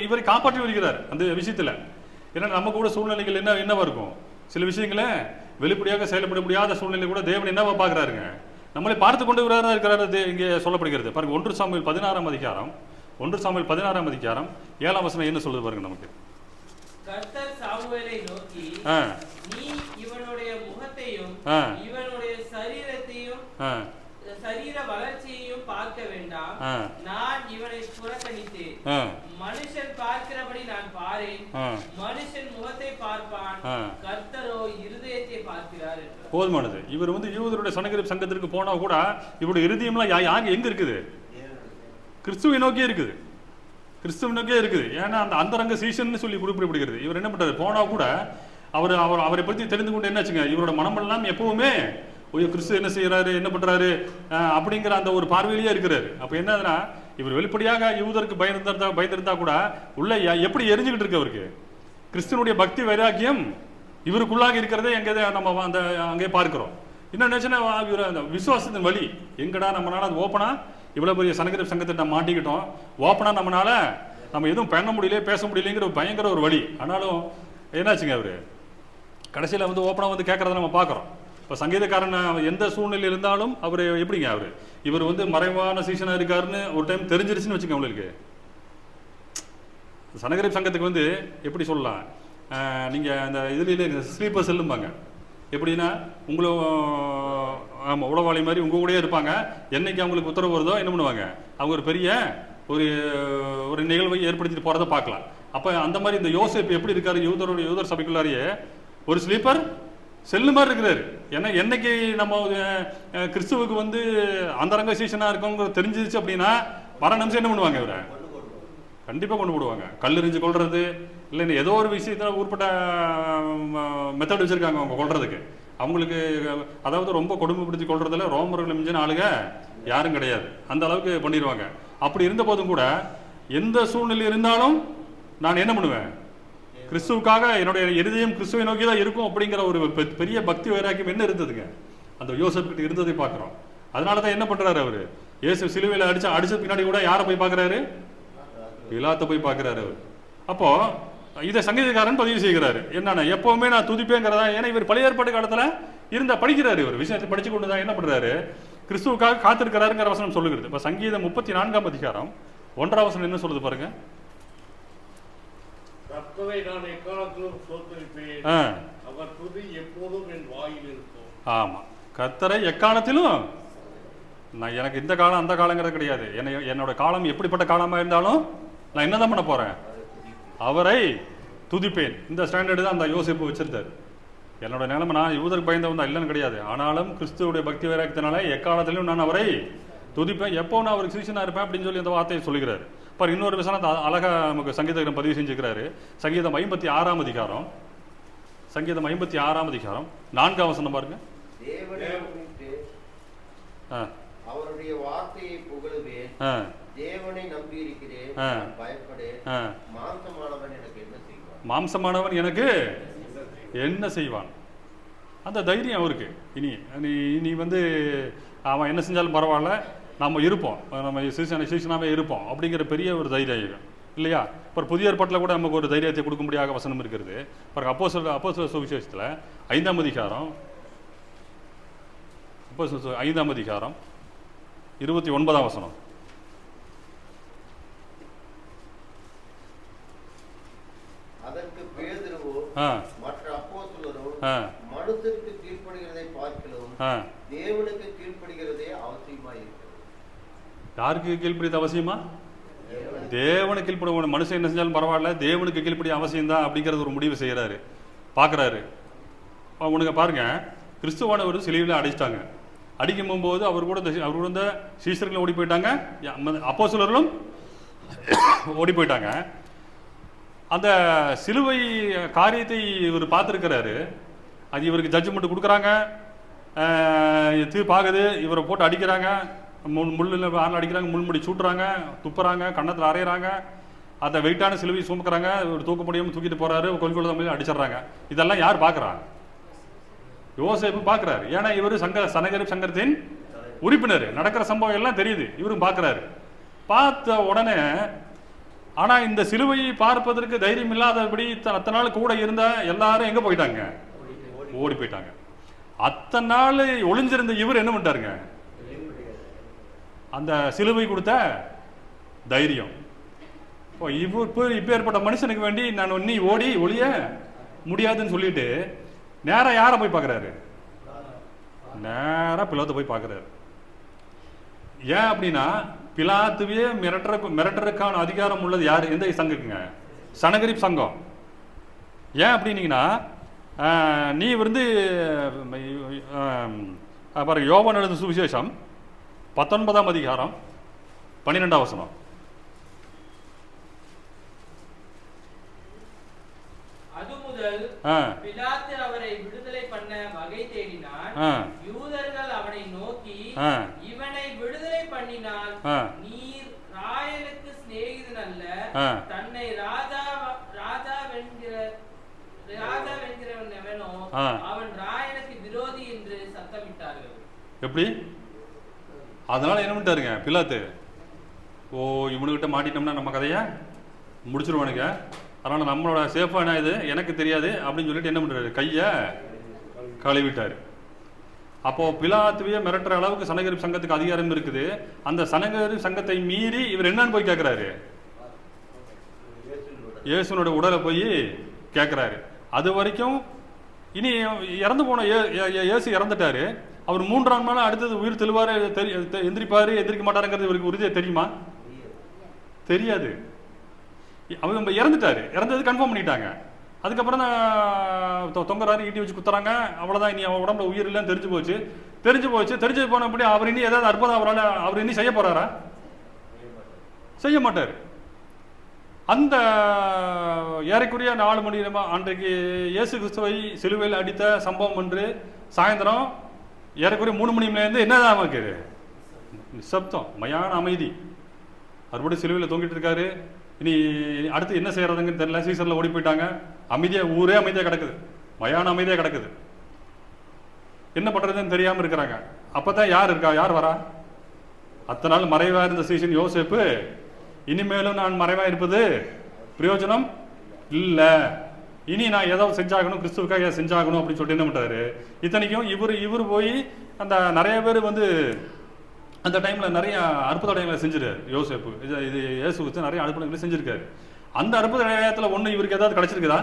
இவரை காப்பாற்றி வருகிறார் அந்த விஷயத்துல. ஏன்னா நம்ம கூட சூழ்நிலைகள் என்னவா இருக்கும், சில விஷயங்களை வெளிப்படையாக செயல்பட முடியாத சூழ்நிலை கூட தேவன் என்னவா பார்க்கிறாருங்க, நம்மளை பார்த்து கொண்டு இருக்கிறாரு. இங்கே சொல்லப்படுகிறது பாருங்க, 1 சாமுவேல் 16ஆம் அதிகாரம் 1 சாமுவேல் 16ஆம் அதிகாரம் 7ஆம் வசனம் என்ன சொல்லுது பாருங்க நமக்கு. கர்த்தர் சாமுவேலை நோக்கி, நீ இவனுடைய முகத்தையும் இவனுடைய சரீரத்தையும் சரீர வளர்ச்சியையும் பார்க்க வேண்டாம், நான் இவனை புறக்கணித்தேன். மனுஷன் பார்க்கிறபடி நான் பாரேன், மனுஷன் முகத்தை பார்ப்பான், கர்த்தரோ இருதயத்தை பார்க்கிறார் என்றார். போதுமானது. இவர் யூதருடைய சங்கத்திற்கு போனா கூட இவருடைய இருதயம்லாம் எங்க இருக்குது? கிறிஸ்துவை நோக்கியே இருக்குது, கிறிஸ்துவை நோக்கியே இருக்குது. ஏன்னா அந்த அந்தரங்க சீசன் சொல்லி குறிப்பிடப்படுகிறது. இவர் என்ன பண்றாரு, போனா கூட அவரை பற்றி தெரிந்து கொண்டு என்ன வச்சுங்க, இவரோட மனமெல்லாம் எப்பவுமே கிறிஸ்து என்ன செய்யறாரு, என்ன பண்றாரு அப்படிங்கிற அந்த ஒரு பார்வையிலேயே இருக்கிறாரு. அப்ப என்னதுன்னா, இவர் வெளிப்படையாக யூதருக்கு பயந்திருந்தா கூட உள்ள எப்படி எரிஞ்சுக்கிட்டு இருக்கு அவருக்கு கிறிஸ்துவனுடைய பக்தி வைராக்கியம் இவருக்குள்ளாக இருக்கிறதே நம்ம அந்த அங்கே பார்க்கிறோம். என்ன நினைச்சுன்னா, அந்த விசுவாசத்தின் வழி எங்கடா நம்மளால அது ஓப்பனா இவ்வளவு பெரிய சங்கத்தை நம்ம மாட்டிக்கிட்டோம், ஓப்பனா நம்ம எதுவும் பண்ண முடியல பேச முடியலைங்கிற பயங்கர ஒரு வழி. ஆனாலும் என்னாச்சுங்க, அவரு கடைசியில் ஓப்பனா கேட்கறத நம்ம பார்க்குறோம். இப்போ சங்கீதக்காரன் எந்த சூழ்நிலை இருந்தாலும் அவர் எப்படிங்க, இவர் மறைவான சீசனாக இருக்காருன்னு ஒரு டைம் தெரிஞ்சிருச்சுன்னு வச்சுக்கோங்க. உங்களுக்கு சனகரிப் சங்கத்துக்கு எப்படி சொல்லலாம், நீங்கள் அந்த இதுலேயே ஸ்லீப்பர் செல்லும்பாங்க. எப்படின்னா, உங்களும் ஆமாம் உளவாளி மாதிரி உங்கள் கூடயே இருப்பாங்க. என்னைக்கு அவங்களுக்கு உத்தரவு வருதோ என்ன பண்ணுவாங்க, அவங்க ஒரு பெரிய ஒரு நிகழ்வை ஏற்படுத்திட்டு போகிறத பார்க்கலாம். அப்போ அந்த மாதிரி இந்த யோசேப்பு எப்படி இருக்காரு, யூதர் சபைக்குள்ளாரியே ஒரு ஸ்லீப்பர் செல்லு மாதிரி இருக்கிறாரு. ஏன்னா என்னைக்கு நம்ம கிறிஸ்துவுக்கு அந்தரங்க சீசனாக இருக்கவங்க தெரிஞ்சிருச்சு அப்படின்னா வர நிமிஷம் என்ன பண்ணுவாங்க, இவரை கண்டிப்பாக கொண்டு போடுவாங்க. கல்லெறிஞ்சு கொள்வது இல்லை, ஏதோ ஒரு விஷயத்தில் உட்பட்ட மெத்தட் வச்சுருக்காங்க அவங்க கொள்றதுக்கு. அவங்களுக்கு அதாவது ரொம்ப கொடுமைப்படுத்தி கொள்றதுல ரோமர்கள் மிஞ்சின ஆளுங்க யாரும் கிடையாது, அந்த அளவுக்கு பண்ணிடுவாங்க. அப்படி இருந்த போதும் கூட எந்த சூழ்நிலை இருந்தாலும் நான் என்ன பண்ணுவேன், கிறிஸ்துவுக்காக என்னுடைய இருதயம் கிறிஸ்துவை நோக்கி தான் இருக்கும் அப்படிங்கிற ஒரு பெரிய பக்தி வைராக்கியம் என்ன இருந்ததுங்க அந்த யோசேப்பு கிட்ட இருந்ததை பார்க்குறோம். அதனால தான் என்ன பண்ணுறாரு, அவர் இயேசு சிலுவையில் அடிச்ச பின்னாடி கூட யாரை போய் பார்க்குறாரு, பிலாத்தை போய் பார்க்குறாரு அவர். அப்போ இதை சங்கீதக்காரன் பதிவு செய்கிறாரு. என்னன்னா, எப்பவுமே நான் துதிப்பேங்கிறதா. ஏன்னா இவர் பழைய ஏற்பாட்டு காலத்தில் படிக்கிறாரு, இவர் விஷயத்தை படிச்சு கொண்டு தான் என்ன பண்ணுறாரு, கிறிஸ்துவுக்காக காத்திருக்கிறாருங்கிற வசனம் சொல்லுகிறது. இப்போ சங்கீதம் 34ஆம் அதிகாரம் 1ஆம் வசனம் என்ன சொல்லுது பாருங்க. கர்த்தரை நான் எக்காலத்திலும் ஸ்தோத்திரிப்பேன், அவர் துதி எப்போதும் என் வாயில் இருக்கும். ஆமா, கர்த்தரை எக்காலத்திலும். நான் எனக்கு இந்த காலம் அந்த காலங்கிறது கிடையாது. என்னோட காலம் எப்படிப்பட்ட காலமா இருந்தாலும் நான் என்னதான் பண்ண போறேன், அவரை துதிப்பேன். இந்த ஸ்டாண்டர்டு தான் அந்த யோசிப்பு வச்சிருந்தாரு. என்னோட நிலைமை நான் யூதருக்கு பயந்தவன் தான் இல்லைன்னு கிடையாது. ஆனாலும் கிறிஸ்துவோடைய பக்தி வைராக்கியத்தினால எக்காலத்திலும் நான் அவரை துதிப்பேன், எப்போ நான் அவருக்கு சீசனா இருப்பேன் அப்படின்னு சொல்லி அந்த வார்த்தையை சொல்லுகிறாரு. பாரு, இன்னொரு விஷயம் அழகா நமக்கு சங்கீதம் பதிவு செஞ்சுக்கிறாரு. சங்கீதம் 56ஆம் அதிகாரம் 4ஆம் வசனம் பாருங்க. அவருடைய வார்த்தையை புகழுவேன், தேவனை நம்பி இருக்கிறேன், பயப்படேன், மாம்சமானவன் எனக்கு என்ன செய்வான், மாம்சமானவன் எனக்கு என்ன செய்வான். அந்த தைரியம் அவருக்கு. இனி அவன் என்ன செஞ்சாலும் பரவாயில்ல, நம்ம இருப்போம், நம்ம சீசனாகவே இருப்போம் அப்படிங்கிற பெரிய ஒரு தைரியம். இல்லையா? அப்புறம் புதிய ஏற்பாட்டில் கூட நமக்கு ஒரு தைரியத்தை கொடுக்கும்படியாக வசனம் இருக்கிறது. பாருங்க, அப்போஸ்தலர் சுவிசேஷத்தில் 5ஆம் அதிகாரம் 5ஆம் அதிகாரம் 29ஆம் வசனம். அதற்கு பேதுருவோ மற்ற அப்போஸ்தலரோ மனுஷருக்கு கீழ்ப்படுகிறதை பார்க்கிலும் தேவனுக்கு கீழ்ப்படுகிறதே அவசியமாய் இருக்கிறது. யாருக்கு கீழ்ப்படியது அவசியமா? தேவனுக்கு கீழ்ப்பட. மனுஷன் என்ன செஞ்சாலும் பரவாயில்ல, தேவனுக்கு கீழ்ப்படிய அவசியம்தான் அப்படிங்கிறது ஒரு முடிவு செய்கிறாரு, பார்க்குறாரு. உனக்கு பாருங்க, கிறிஸ்துவானவர் சிலுவையில் அடிச்சிட்டாங்க. அடிக்கும் போகும்போது அவர் கூட இந்த சீசர்களும் ஓடி போயிட்டாங்க, அப்போஸ்தலர்களும் ஓடி போயிட்டாங்க. அந்த சிலுவை காரியத்தை இவர் பார்த்துருக்கிறாரு. அது இவருக்கு ஜட்ஜ்மெண்ட் கொடுக்குறாங்க, தீர்ப்பாகுது. இவரை போட்டு அடிக்கிறாங்க, முள்ளில் ஆறில் அடிக்கிறாங்க, முள்முடி சூட்டுறாங்க, துப்புறாங்க, கன்னத்தில் அரைகிறாங்க, அந்த வெயிட்டான சிலுவை சுமக்கிறாங்க. இவர் தூக்க முடியாமல் தூக்கிட்டு போகிறாரு, கொல்கொள்ள தமிழ் அடிச்சிடுறாங்க. இதெல்லாம் யார் பார்க்குறா? யோசேப்பு பார்க்குறாரு. ஏன்னா இவர் சனகரிப் சங்கத்தின் உறுப்பினர். நடக்கிற சம்பவம் எல்லாம் தெரியுது, இவரும் பார்க்குறாரு. பார்த்த உடனே ஆனால் இந்த சிலுவையை பார்ப்பதற்கு தைரியம் இல்லாதபடி அத்தனை நாள் கூட இருந்த எல்லாரும் எங்கே போயிட்டாங்க? ஓடி போயிட்டாங்க. அத்தனை நாள் ஒளிஞ்சிருந்த இவர் என்ன பண்ணிட்டாருங்க? அந்த சிலுவை கொடுத்த தைரியம். இப்போ ஏற்பட்ட மனுஷனுக்கு வேண்டி நான் நீ ஓடி ஒளிய முடியாதுன்னு சொல்லிட்டு நேரா யாரை போய் பார்க்குறாரு? நேரா பிலாத்தை போய் பார்க்குறாரு. ஏன் அப்படின்னா, பிலாத்துவே மிரட்டுறதுக்கான அதிகாரம் உள்ளது யார்? எந்த சங்கக்குங்க? சனகரிப் சங்கம். ஏன் அப்படின்னீங்கன்னா, நீ பாருங்க, யோவான் எழுதின சுவிசேஷம் 19ஆம் அதிகாரம் 12ஆம் வசனம். பிலாத்து அவரை விடுதலை பண்ண வகை தேடினான். யூதர்கள் அவனை நோக்கி, இவனை விடுதலை பண்ணினால் நீர் ராயனுக்கு சிநேகிதன் அல்ல, தன்னை ராஜாவென்கிறவன் எவனோ அவன் ராயனுக்கு விரோதி என்று சத்தமிட்டார்கள். எப்படி? அதனால என்ன பண்ணிட்டாருங்க பிலாத்து? இவனுக்கிட்ட மாட்டிட்டோம்னா நம்ம கதையை முடிச்சிருவானுங்க, அதனால் நம்மளோட சேஃபாக என்ன இது எனக்கு தெரியாது அப்படின்னு சொல்லிட்டு என்ன பண்ணுறாரு? கையை கழுவிட்டார். அப்போது பிலாத்துவே மிரட்டுற அளவுக்கு சனகரிப் சங்கத்துக்கு அதிகாரம் இருக்குது. அந்த சனகரிப் சங்கத்தை மீறி இவர் என்னன்னு போய் கேட்குறாரு? இயேசுனோட உடலை போய் கேட்குறாரு. அது வரைக்கும் இனி இறந்து போன இயேசு இறந்துட்டாரு. அவர் 3ஆம் நாள் அடுத்தது உயிர் தெளிவார், எந்திரிப்பார், எந்திரிக்க மாட்டாருங்கிறது இவருக்கு உறுதியாக தெரியுமா? தெரியாது. அவர் இறந்துட்டாரு, இறந்தது கன்ஃபார்ம் பண்ணிட்டாங்க. அதுக்கப்புறம் தான் தொங்கராரு, ஈட்டி வச்சு குத்துறாங்க, அவ்வளோதான். இனி அவன் உடம்புல உயிர் இல்லைன்னு தெரிஞ்சு போச்சு. தெரிஞ்சு போனபடி அவர் இனி ஏதாவது அற்புதம் அவர் இனி செய்ய போறாரா? செய்ய மாட்டார். அந்த ஏறக்குறைய 4 மணி நேரமா அன்றைக்கு இயேசு கிறிஸ்துவை சிலுவையில் அடித்த சம்பவம் என்று சாயந்தரம் ஏறக்குறைய 3 மணிலேருந்து என்னதான் இருக்குது? நிசப்தம், மயான அமைதி. அவர்படி சிலுவையில் தொங்கிட்டு இருக்காரு. இனி அடுத்து என்ன செய்யறதுங்கன்னு தெரியல. சீசரில் ஓடி போயிட்டாங்க. அமைதியாக, ஊரே அமைதியாக கிடக்குது, மயான அமைதியாக கிடக்குது. என்ன பண்ணுறதுன்னு தெரியாமல் இருக்கிறாங்க. அப்போ தான் யார் வரா? அத்தனை நாள் மறைவாக இருந்த சீசன் யோசேப்பு, இனிமேலும் நான் மறைவாக இருப்பது பிரயோஜனம் இல்லை, இனி நான் ஏதாவது செஞ்சாகணும், கிறிஸ்துவுக்காக செஞ்சாகணும் அப்படின்னு சொல்லிட்டு என்ன பண்ணுறாரு? இத்தனைக்கும் இவர் போய் அந்த நிறைய பேர் அந்த டைமில் நிறைய அற்புத அடையாளங்களை செஞ்சிருக்காரு யோசேப்பு. இது இயேசு கிறிஸ்து நிறைய அற்புதங்களை செஞ்சிருக்காரு. அந்த அற்புத அடையாளத்தில் ஒன்று இவருக்கு ஏதாவது கிடைச்சிருக்குதா?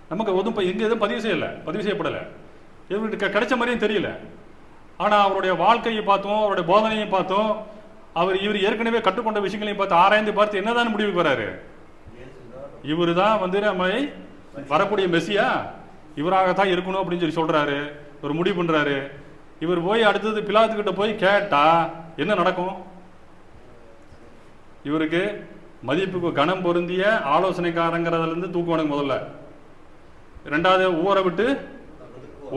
நமக்கு எங்கே எதுவும் பதிவு செய்யப்படலை. இவருக்கு கிடைச்ச மாதிரியும் தெரியல. ஆனால் அவருடைய வாழ்க்கையை பார்த்தோம், அவருடைய போதனையை பார்த்தோம், இவர் ஏற்கனவே கற்றுக்கொண்ட விஷயங்களையும் பார்த்து ஆராய்ந்து பார்த்து என்னதான் முடிவுக்கு வராரு? இவரு தான் நம்மை வரக்கூடிய மெசியா, இவராகத்தான் இருக்கணும் அப்படின்னு சொல்லி சொல்றாரு. ஒரு முடிவு பண்றாரு. இவர் போய் அடுத்தது பிலாத்துக்கிட்ட போய் கேட்டா என்ன நடக்கும்? இவருக்கு மதிப்புக்கு கனம் பொருந்திய ஆலோசனைக்காரங்கிறதுல இருந்து தூக்குவானுங்க முதல்ல. 2வது ஊரை விட்டு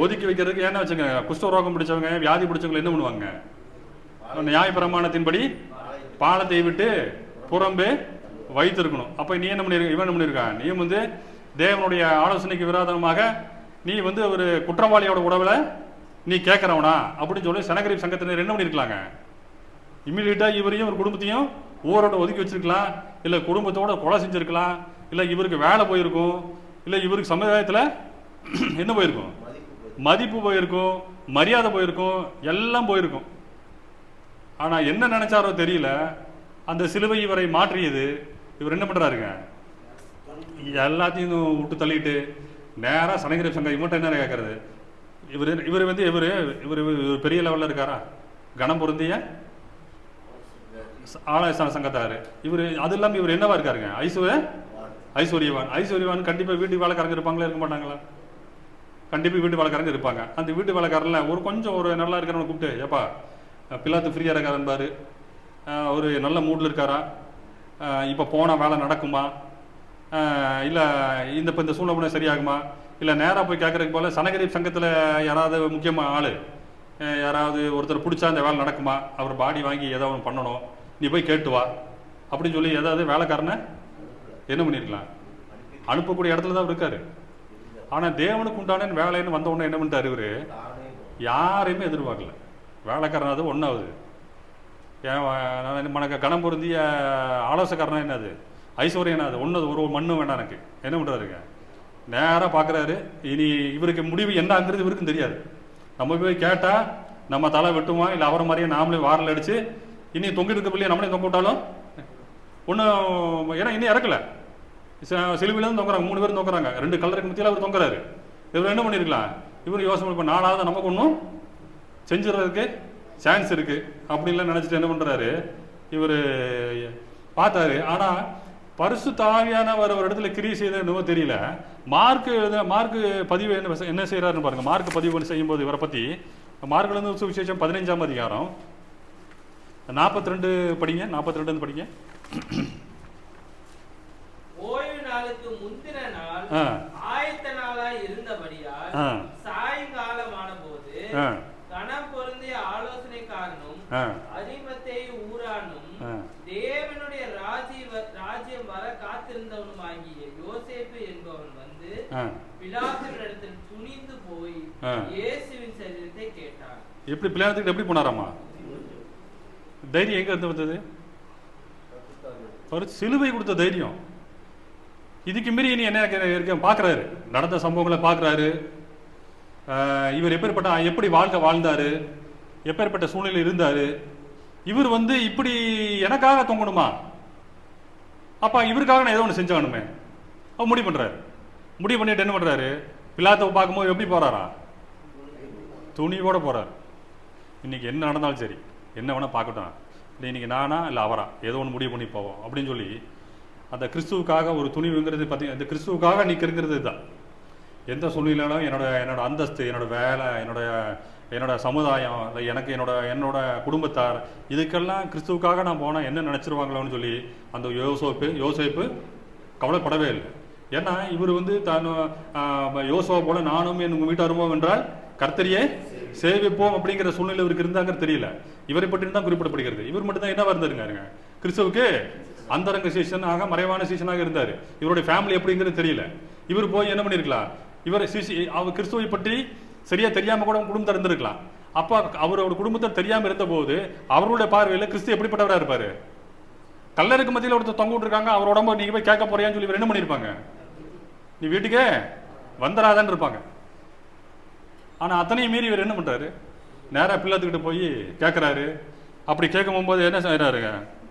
ஒதுக்கி வைக்கிறதுக்கு. ஏன்னா வச்சுக்கோங்க, குஷ்டரோகம் பிடிச்சவங்க, வியாதி பிடிச்சவங்க என்ன பண்ணுவாங்க? நியாய பிரமாணத்தின்படி பாலத்தை விட்டு புறம்பே வைத்திருக்கணும். அப்ப நீ என்ன பண்ணிருக்க? இவன் என்ன பண்ணிருக்கான்? நீ தேவனுடைய ஆலோசனைக்கு விரோதமாக நீ ஒரு குற்றவாளியோட உறவுல நீ கேட்கறவனா அப்படின்னு சொல்லி சனகரிப் சங்கத்தினர் என்ன பண்ணிருக்கலாங்க? இம்மிடியா இவரையும் ஒரு குடும்பத்தையும் ஊரோட ஒதுக்கி வச்சிருக்கலாம், இல்லை குடும்பத்தோட கொலை செஞ்சுருக்கலாம், இல்லை இவருக்கு வேலை போயிருக்கும், இல்லை இவருக்கு சமுதாயத்தில் என்ன போயிருக்கும், மதிப்பு போயிருக்கும், மரியாதை போயிருக்கும், எல்லாம் போயிருக்கும். ஆனால் என்ன நினைச்சாரோ தெரியல, அந்த சிலுவை இவரை மாற்றியது. இவர் என்ன பண்ணுறாருங்க, எல்லாத்தையும் விட்டு தள்ளிட்டு நேராக சனகிரி சங்கம் இவன்ட்ட என்ன கேட்கறது. இவர் வந்து இவர் பெரிய லெவலில் இருக்காரா, கணம் பொருந்திய ஆலய சங்கத்தாரு இவர். அது இல்லாமல் இவர் என்னவா இருக்காருங்க, ஐஸ்வர்யவான். கண்டிப்பாக வீட்டு வேலைக்காரங்க இருப்பாங்களா, இருக்க மாட்டாங்களா? கண்டிப்பாக வீட்டு வேலைக்காரங்க இருப்பாங்க. அந்த வீட்டு வேலைக்காரன்ல ஒரு நல்லா இருக்கிறவனை கூப்பிட்டு, ஏப்பா பிலாத்து ஃப்ரீயாக இருக்காருன்பாரு, ஒரு நல்ல மூடில் இருக்காரா, இப்போ போனால் வேலை நடக்குமா, இல்லை இந்த சூழ்நிலை சரியாகுமா, இல்லை நேராக போய் கேட்குறதுக்கு போல சனகிரி சங்கத்தில் யாராவது முக்கியமாக ஆள் யாராவது ஒருத்தர் பிடிச்சா அந்த வேலை நடக்குமா, அவர் பாடி வாங்கி ஏதாவது ஒன்று பண்ணணும், நீ போய் கேட்டு வா அப்படின்னு சொல்லி ஏதாவது வேலைக்காரனை என்ன பண்ணியிருக்கலாம், அனுப்பக்கூடிய இடத்துல தான் இருக்காரு. ஆனால் தேவனுக்கு உண்டான வேலைன்னு வந்த உடனே என்ன பண்ணிட்டாரு இவர், யாரையுமே எதிர்பார்க்கல. வேலைக்காரன் அது ஒன்றாவது, மனக்கு கணம் பொருந்திய ஆலோசக்காரனா என்னது, ஐஸ்வர்யனா அது ஒன்று, ஒரு மண்ணும் வேண்டாம் எனக்கு. என்ன பண்ணுறாருங்க, நேராக பார்க்குறாரு. இனி இவருக்கு முடிவு என்னங்கிறது இவருக்கும் தெரியாது. நம்ம போய் கேட்டால் நம்ம தலை வெட்டுமா, இல்லை அவரை மாதிரியே நாமளே வாரில் அடித்து இனி தொங்கிட்டு இருக்க பிள்ளைய நம்மளே தொங்க விட்டாலும் ஒன்றும், ஏன்னா இன்னும் இறக்கல, சிலுவையிலேருந்து தொங்குறாங்க, 3 பேரும் தொங்குறாங்க, 2 கல்லறைக்கு மத்தியில் அவர் தொங்குறாரு. இவர் என்ன பண்ணியிருக்கலாம், இவர் யோசனை இப்போ நாளாவது நமக்கு ஒன்றும் செஞ்சுறதுக்கு சான்ஸ் இருக்கு அப்படின்லாம் நினச்சிட்டு என்ன பண்ணுறாரு இவர் பார்த்தாரு. ஆனால் பரிசுத்த ஆவியானவர் ஒரு இடத்துல கிரியை செய்த என்னவோ தெரியல. மார்க்கு பதிவு என்ன செய்யறாருன்னு பாருங்க. மார்க் பதிவு செய்யும்போது இவரை பற்றி மார்க்லேருந்து சுவிசேஷம் 15ஆம் அதிகாரம் 42 படிங்க, 42 படிங்க. ஓய்வு நாளுக்கு முந்தின நாள் ஆயத்த நாளாய் இருந்தபடியால் சாயங்காலமான போது கணம் பொருந்திய ஆலோசனைக்காரனும் அரிமத்தேயு ஊரானும் தேவனுடைய ராஜ்யம் வர காத்திருந்தவனுமாகிய யோசேப்பு என்பவன் வந்து பிலாத்துவினிடத்தில் துணிந்து போய் இயேசுவின் சரீரத்தை கேட்டான். எப்படி பிலாத்துக்கு எப்படி போனாராமா? தைரியம் எங்க இருந்து வந்தது? சிலுவை கொடுத்த தைரியம். இதுக்கு மீறி இனி என்ன இருக்க பார்க்குறாரு, நடந்த சம்பவங்களை பார்க்குறாரு. இவர் எப்படி வாழ்க்கை வாழ்ந்தாரு, எப்பேற்பட்ட சூழ்நிலை இருந்தாரு. இவர் வந்து இப்படி எனக்காக தொங்கணுமா, அப்பா இவருக்காக நான் ஏதோ ஒன்று செஞ்சானுமே அவர் முடிவு பண்ணுறாரு. முடிவு பண்ணிட்டு என்ன பண்ணுறாரு, பிலாத்தை பார்க்கும்போது எப்படி போறாரா, துணியோட போறாரு. இன்னைக்கு என்ன நடந்தாலும் சரி, என்ன வேணா பார்க்கட்டும், இல்லை இன்னைக்கு நானா இல்லை அவரா ஏதோ ஒன்று முடிவு பண்ணி போவோம் அப்படின்னு சொல்லி அந்த கிறிஸ்துவுக்காக ஒரு துணிவுங்கிறது பார்த்தீங்கன்னா இந்த கிறிஸ்துவுக்காக நிற்கிறங்கிறது தான். எந்த சூழ்நிலையிலும் என்னோட அந்தஸ்து, என்னோட வேலை, என்னோட சமுதாயம், இல்லை எனக்கு என்னோட குடும்பத்தார், இதுக்கெல்லாம் கிறிஸ்துவுக்காக நான் போனால் என்ன நினச்சிருவாங்களோன்னு சொல்லி அந்த யோசேப்பு கவலைப்படவே இல்லை. ஏன்னா இவர் வந்து யோசுவா போல நானும் என் வீட்டாருமோ என்றால் கர்த்தரியே சேவிப்போம் அப்படிங்கிற சூழ்நிலை இவருக்கு இருந்தாங்கிறது தெரியல. இவரை பற்றி தான் குறிப்பிடப்படுகிறது. இவர் மட்டும் தான் என்ன இருந்தாருங்க, கிறிஸ்துவுக்கு அந்தரங்க சீசனாக மறைவான சீசனாக இருந்தார். இவருடைய ஃபேமிலி எப்படிங்கிறது தெரியல. இவர் போய் என்ன பண்ணிருக்கலாம், அவர் கிறிஸ்துவை பற்றி சரியா தெரியாம கூட குடும்பத்தை இருந்திருக்கலாம். அப்ப அவரோட குடும்பத்தை தெரியாம இருந்த போது அவருடைய பார்வையில கிறிஸ்து எப்படிப்பட்டவரா இருப்பாரு, கல்லருக்கு மத்தியில் ஒருத்தர் தொங்க விட்டுருக்காங்க, அவர் உடம்பு நீங்க போய் கேட்க போறியான்னு சொல்லி இவர் என்ன பண்ணிருப்பாங்க, நீ வீட்டுக்கே வந்துடாதான்னு இருப்பாங்க. ஆனா அத்தனையும் மீறி இவர் என்ன பண்றாரு, நேரா பிள்ளைத்துக்கிட்ட போய் கேட்கிறாரு. அப்படி கேட்கும் போது என்ன செய்யறாருங்க,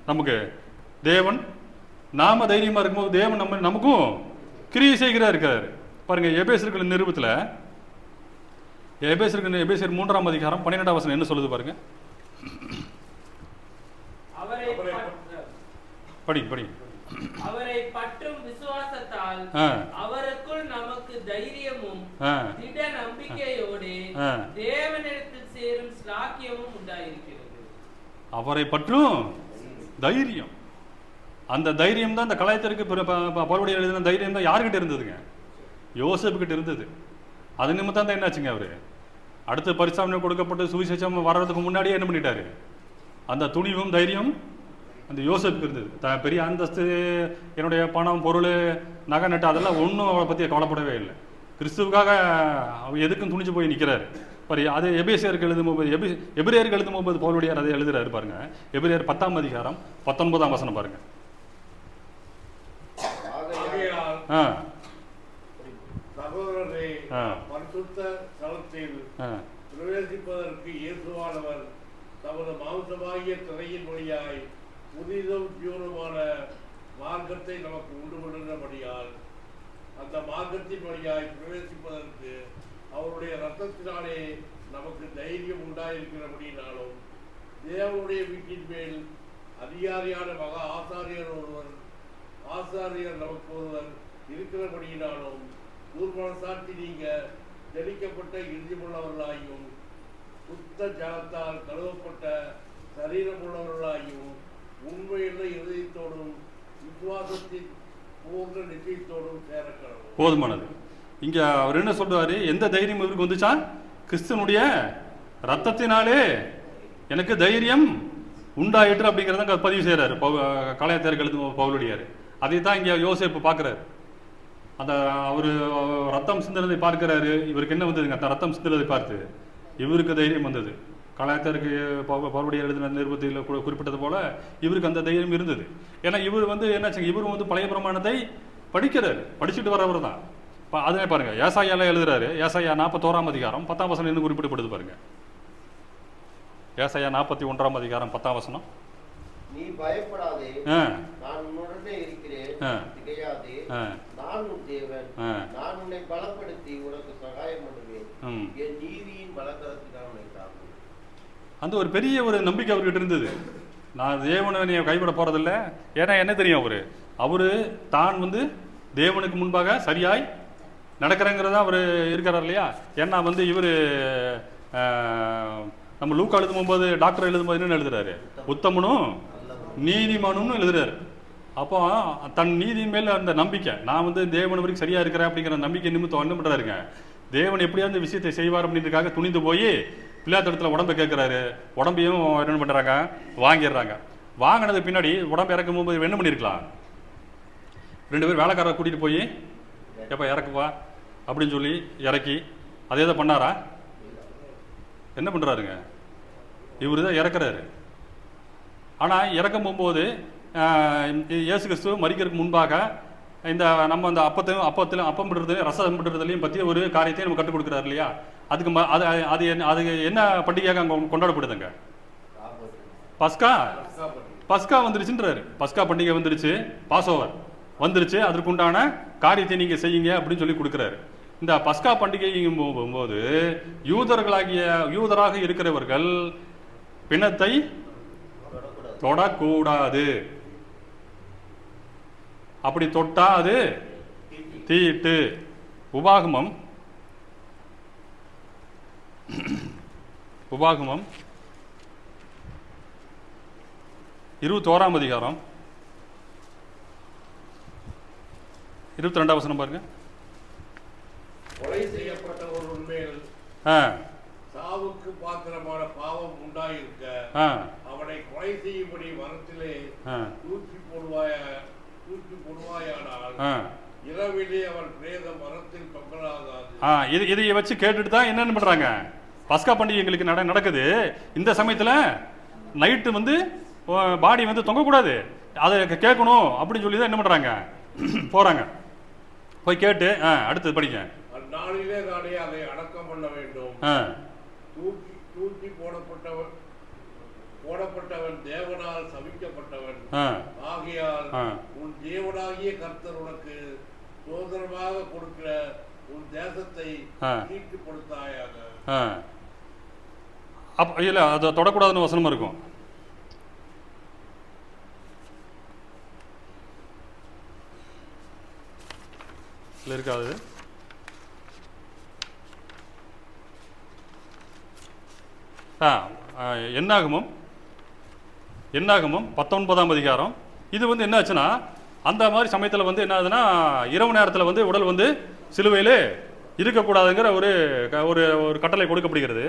நமக்கு தேவன் நாம தைரியமா இருக்கும்போது தேவன் நமக்கும் கிரியை செய்கிறா இருக்காரு பாருங்க. எபேசியர் நிருபத்துல எபேசியர் 3ஆம் அதிகாரம் 12ஆம் வசனம் என்ன சொல்லுது பாருங்க. படி அவரை பற்றும் விசுவாசத்தால் அவருக்குள் நமக்கு தைரியமும் திட நம்பிக்கையோடு தேவனிடத்தில் சேரும் ஸ்லாக்கியமும் உண்டாயிருக்கிறது. அவரை பற்றும் தைரியம், அந்த தைரியம் தான் இந்த கலாயத்திற்கு பருவடி எழுதின தைரியம் தான் யாருக்கிட்ட இருந்ததுங்க, யோசேப்பு கிட்ட இருந்தது. அது நிமித்தம் தான் என்னாச்சுங்க, அவரு அடுத்த பரிசாமனை கொடுக்கப்பட்டு சுவிசேஷம் வர்றதுக்கு முன்னாடியே என்ன பண்ணிட்டாரு, அந்த துணிவும் தைரியம் அந்த யோசேப்புக்கு இருந்தது. பெரிய அந்தஸ்து, என்னுடைய பணம் பொருள் நகை நட்டு அதெல்லாம் ஒன்றும் அவளை பற்றி கவலைப்படவே இல்லை. கிறிஸ்துவுக்காக அவர் எதுக்கும் துணிச்சு போய் நிற்கிறாரு. பாரு, அது எபேசியருக்கு எழுதும்போது எபிரேயருக்கு எழுதும்போது பவுலுடையார் அதை எழுதுறாரு பாருங்க. எபிரேயர் 10ஆம் அதிகாரம் 19ஆம் வசனம் பாருங்க. சகோதரரே, பரிசுத்த ஸ்தலத்தில் பிரவேசிப்பதற்கு இயேசுவானவர் தமது மாம்சமாகிய திரையின் வழியாய் புதிதும் ஜீவனுமான மார்க்கத்தை நமக்கு உண்டு கொண்டிருந்தபடியால் அந்த மார்க்கத்தின் வழியாய் பிரவேசிப்பதற்கு அவருடைய ரத்தத்தினாலே நமக்கு தைரியம் உண்டாயிருக்கிறபடினாலும் தேவனுடைய வீட்டின் மேல் அதிகாரியான மகா ஆசாரியர் நமக்கு ஒருவர் இருக்கிறபடியினாலும் தூர்மனசாட்சி நீங்க ஜனிக்கப்பட்ட இறுதியுள்ளவர்களாயும் சுத்த ஜலத்தால் கழுவப்பட்ட சரீரம் உள்ளவர்களாயும் உண்மையுள்ள இருதயத்தோடும் விசுவாசத்தின் பூர்ண நிச்சயத்தோடும் சேரக்கணும். போதுமானது. இங்க அவர் என்ன சொல்றாரு? எந்த தைரியம் இவருக்கு வந்துச்சா? கிறிஸ்துவனுடைய ரத்தத்தினாலே எனக்கு தைரியம் உண்டாயிற்று அப்படிங்கிறத பதிவு செய்யறாரு கலாயத்திற்கு எழுதும் பவுலுடையார். அதை தான் இங்க யோசேப்பு பார்க்கிறாரு. அந்த அவர் ரத்தம் சிந்தினதை பார்க்கிறாரு. இவருக்கு என்ன வந்ததுங்க? அந்த ரத்தம் சிந்தினதை பார்த்து இவருக்கு தைரியம் வந்தது. கலாயத்திற்கு பவுலுடையார் எழுதின நிருபத்தில் குறிப்பிட்டது போல இவருக்கு அந்த தைரியம் இருந்தது. ஏன்னா இவர் என்னாச்சு, இவரும் பழைய பிரமாணத்தை படிக்கிறாரு, படிச்சுட்டு வரவர் தான். அதே பாருங்க, ஏசாயால எழுதுறாரு. ஏசாயா 41ஆம் அதிகாரம் 10ஆம் வசனம் என்ன குறிப்பிடப்படுது பாருங்க. ஏசாயா 41ஆம் அதிகாரம் 10ஆம் வசனம். நீ பயப்படாதே, நான் உன்னுடனே இருக்கிறேன், திகையாதே, நான் உன் தேவன், நான் உன்னை பலப்படுத்தி உனக்கு சகாயம் பண்ணுவேன், என் நீதியின் பலகரத்தினால் உன்னை காப்பேன். அந்த ஒரு பெரிய ஒரு நம்பிக்கை அவர்கிட்ட இருந்தது. நான் தேவனை கைவிட போறதில்லை. ஏன்னா என்ன தெரியும், அவரு தான் தேவனுக்கு முன்பாக சரியாய் நடக்கிறங்கிறதா அவர் இருக்கிறார் இல்லையா. ஏன்னா இவர் நம்ம லூக்கா எழுதும்போது டாக்டர் எழுதும்போது என்ன எழுதுறாரு? உத்தமனும் நீதிமானும்னு எழுதுறாரு. அப்போ தன் நீதியின் மேல அந்த நம்பிக்கை, நான் தேவன் வரைக்கும் சரியா இருக்கிறேன் அப்படிங்கிற நம்பிக்கை நிமித்தம் என்ன பண்றாருங்க, தேவன் எப்படியாவது இந்த விஷயத்தை செய்வார் அப்படின்றதுக்காக துணிந்து போய் பிள்ளையாத்திடத்துல உடம்பை கேட்கிறாரு. உடம்பையும் என்ன பண்றாங்க, வாங்கிடுறாங்க. வாங்கினது பின்னாடி உடம்பு இறக்கும் போது என்ன பண்ணிருக்கலாம், 2 பேர் வேலைக்காரரை கூட்டிட்டு போய் எப்ப இறக்குவா அப்படின்னு சொல்லி இறக்கி அதே தான் பண்ணாரா? என்ன பண்றாருங்க, இவரு தான் இறக்குறாரு. ஆனா இறக்கும் போகும்போது இயேசு கிறிஸ்து மரிக்கிறதுக்கு முன்பாக இந்த நம்ம அந்த அப்பம் பண்றதுலையும் ரசம் பண்றதுலையும் பத்தி ஒரு காரியத்தையும் நம்ம கற்றுக் கொடுக்குறாரு இல்லையா. அதுக்கு அது என்ன பண்டிகையாக அங்க கொண்டாடப்படுதுங்க? பஸ்கா வந்துருச்சுன்றாரு. பஸ்கா பண்டிகை வந்துருச்சு, பாஸ்ஓவர் வந்துருச்சு, அதற்குண்டான காரியத்தை நீங்க செய்யுங்க அப்படின்னு சொல்லி கொடுக்குறாரு. இந்த பஸ்கா பண்டிகையும் போகும்போது யூதராக இருக்கிறவர்கள் பிணத்தை தொடக்கூடாது. அப்படி தொட்டா அது தீட்டு. உபாகமம் 21ஆம் அதிகாரம் 22ஆம் வசனம் பாருங்க. கொலை செய்யப்பட்ட ஒரு உண்மையில் சாவுக்கு பாத்திரமான பாவம் உண்டாயிருக்க அவனை கொலை செய்யும்படி மரத்திலே தூக்கி போடுவாயானால் இரவிலே அவன் பிரேத மரத்தில் தொங்கலாகாது. இதை வச்சு கேட்டுட்டு தான் என்னென்ன பண்றாங்க, பஸ்கா பண்டிகை எங்களுக்கு நடக்குது. இந்த சமயத்துல நைட்டு பாடி தொங்கக்கூடாது, அதை கேட்கணும் அப்படின்னு சொல்லி தான் என்ன பண்றாங்க, போறாங்க. போய் கேட்டு அடுத்தது படிங்க. அந்நாளிலே தானே அதை அடக்கம் பண்ண வேண்டும். தூக்கி போடப்பட்டவன் தேவனால் சபிக்கப்பட்டவன் ஆகையால் உன் தேவனாகிய கர்த்தர் உனக்கு சுதந்திரமாக கொடுக்கிற உன் தேசத்தை தீட்டு கொடுத்தாயாக. இல்ல அதை தொடக்கூடாதுன்னு வசனம் இருக்கும். இருக்காது. என்னாகமும் 19ஆம் அதிகாரம். இது என்ன ஆச்சுன்னா, அந்த மாதிரி சமயத்தில் என்ன ஆகுதுன்னா, இரவு நேரத்தில் உடல் சிலுவையில் இருக்கக்கூடாதுங்கிற ஒரு ஒரு கட்டளை கொடுக்கப்படுகிறது.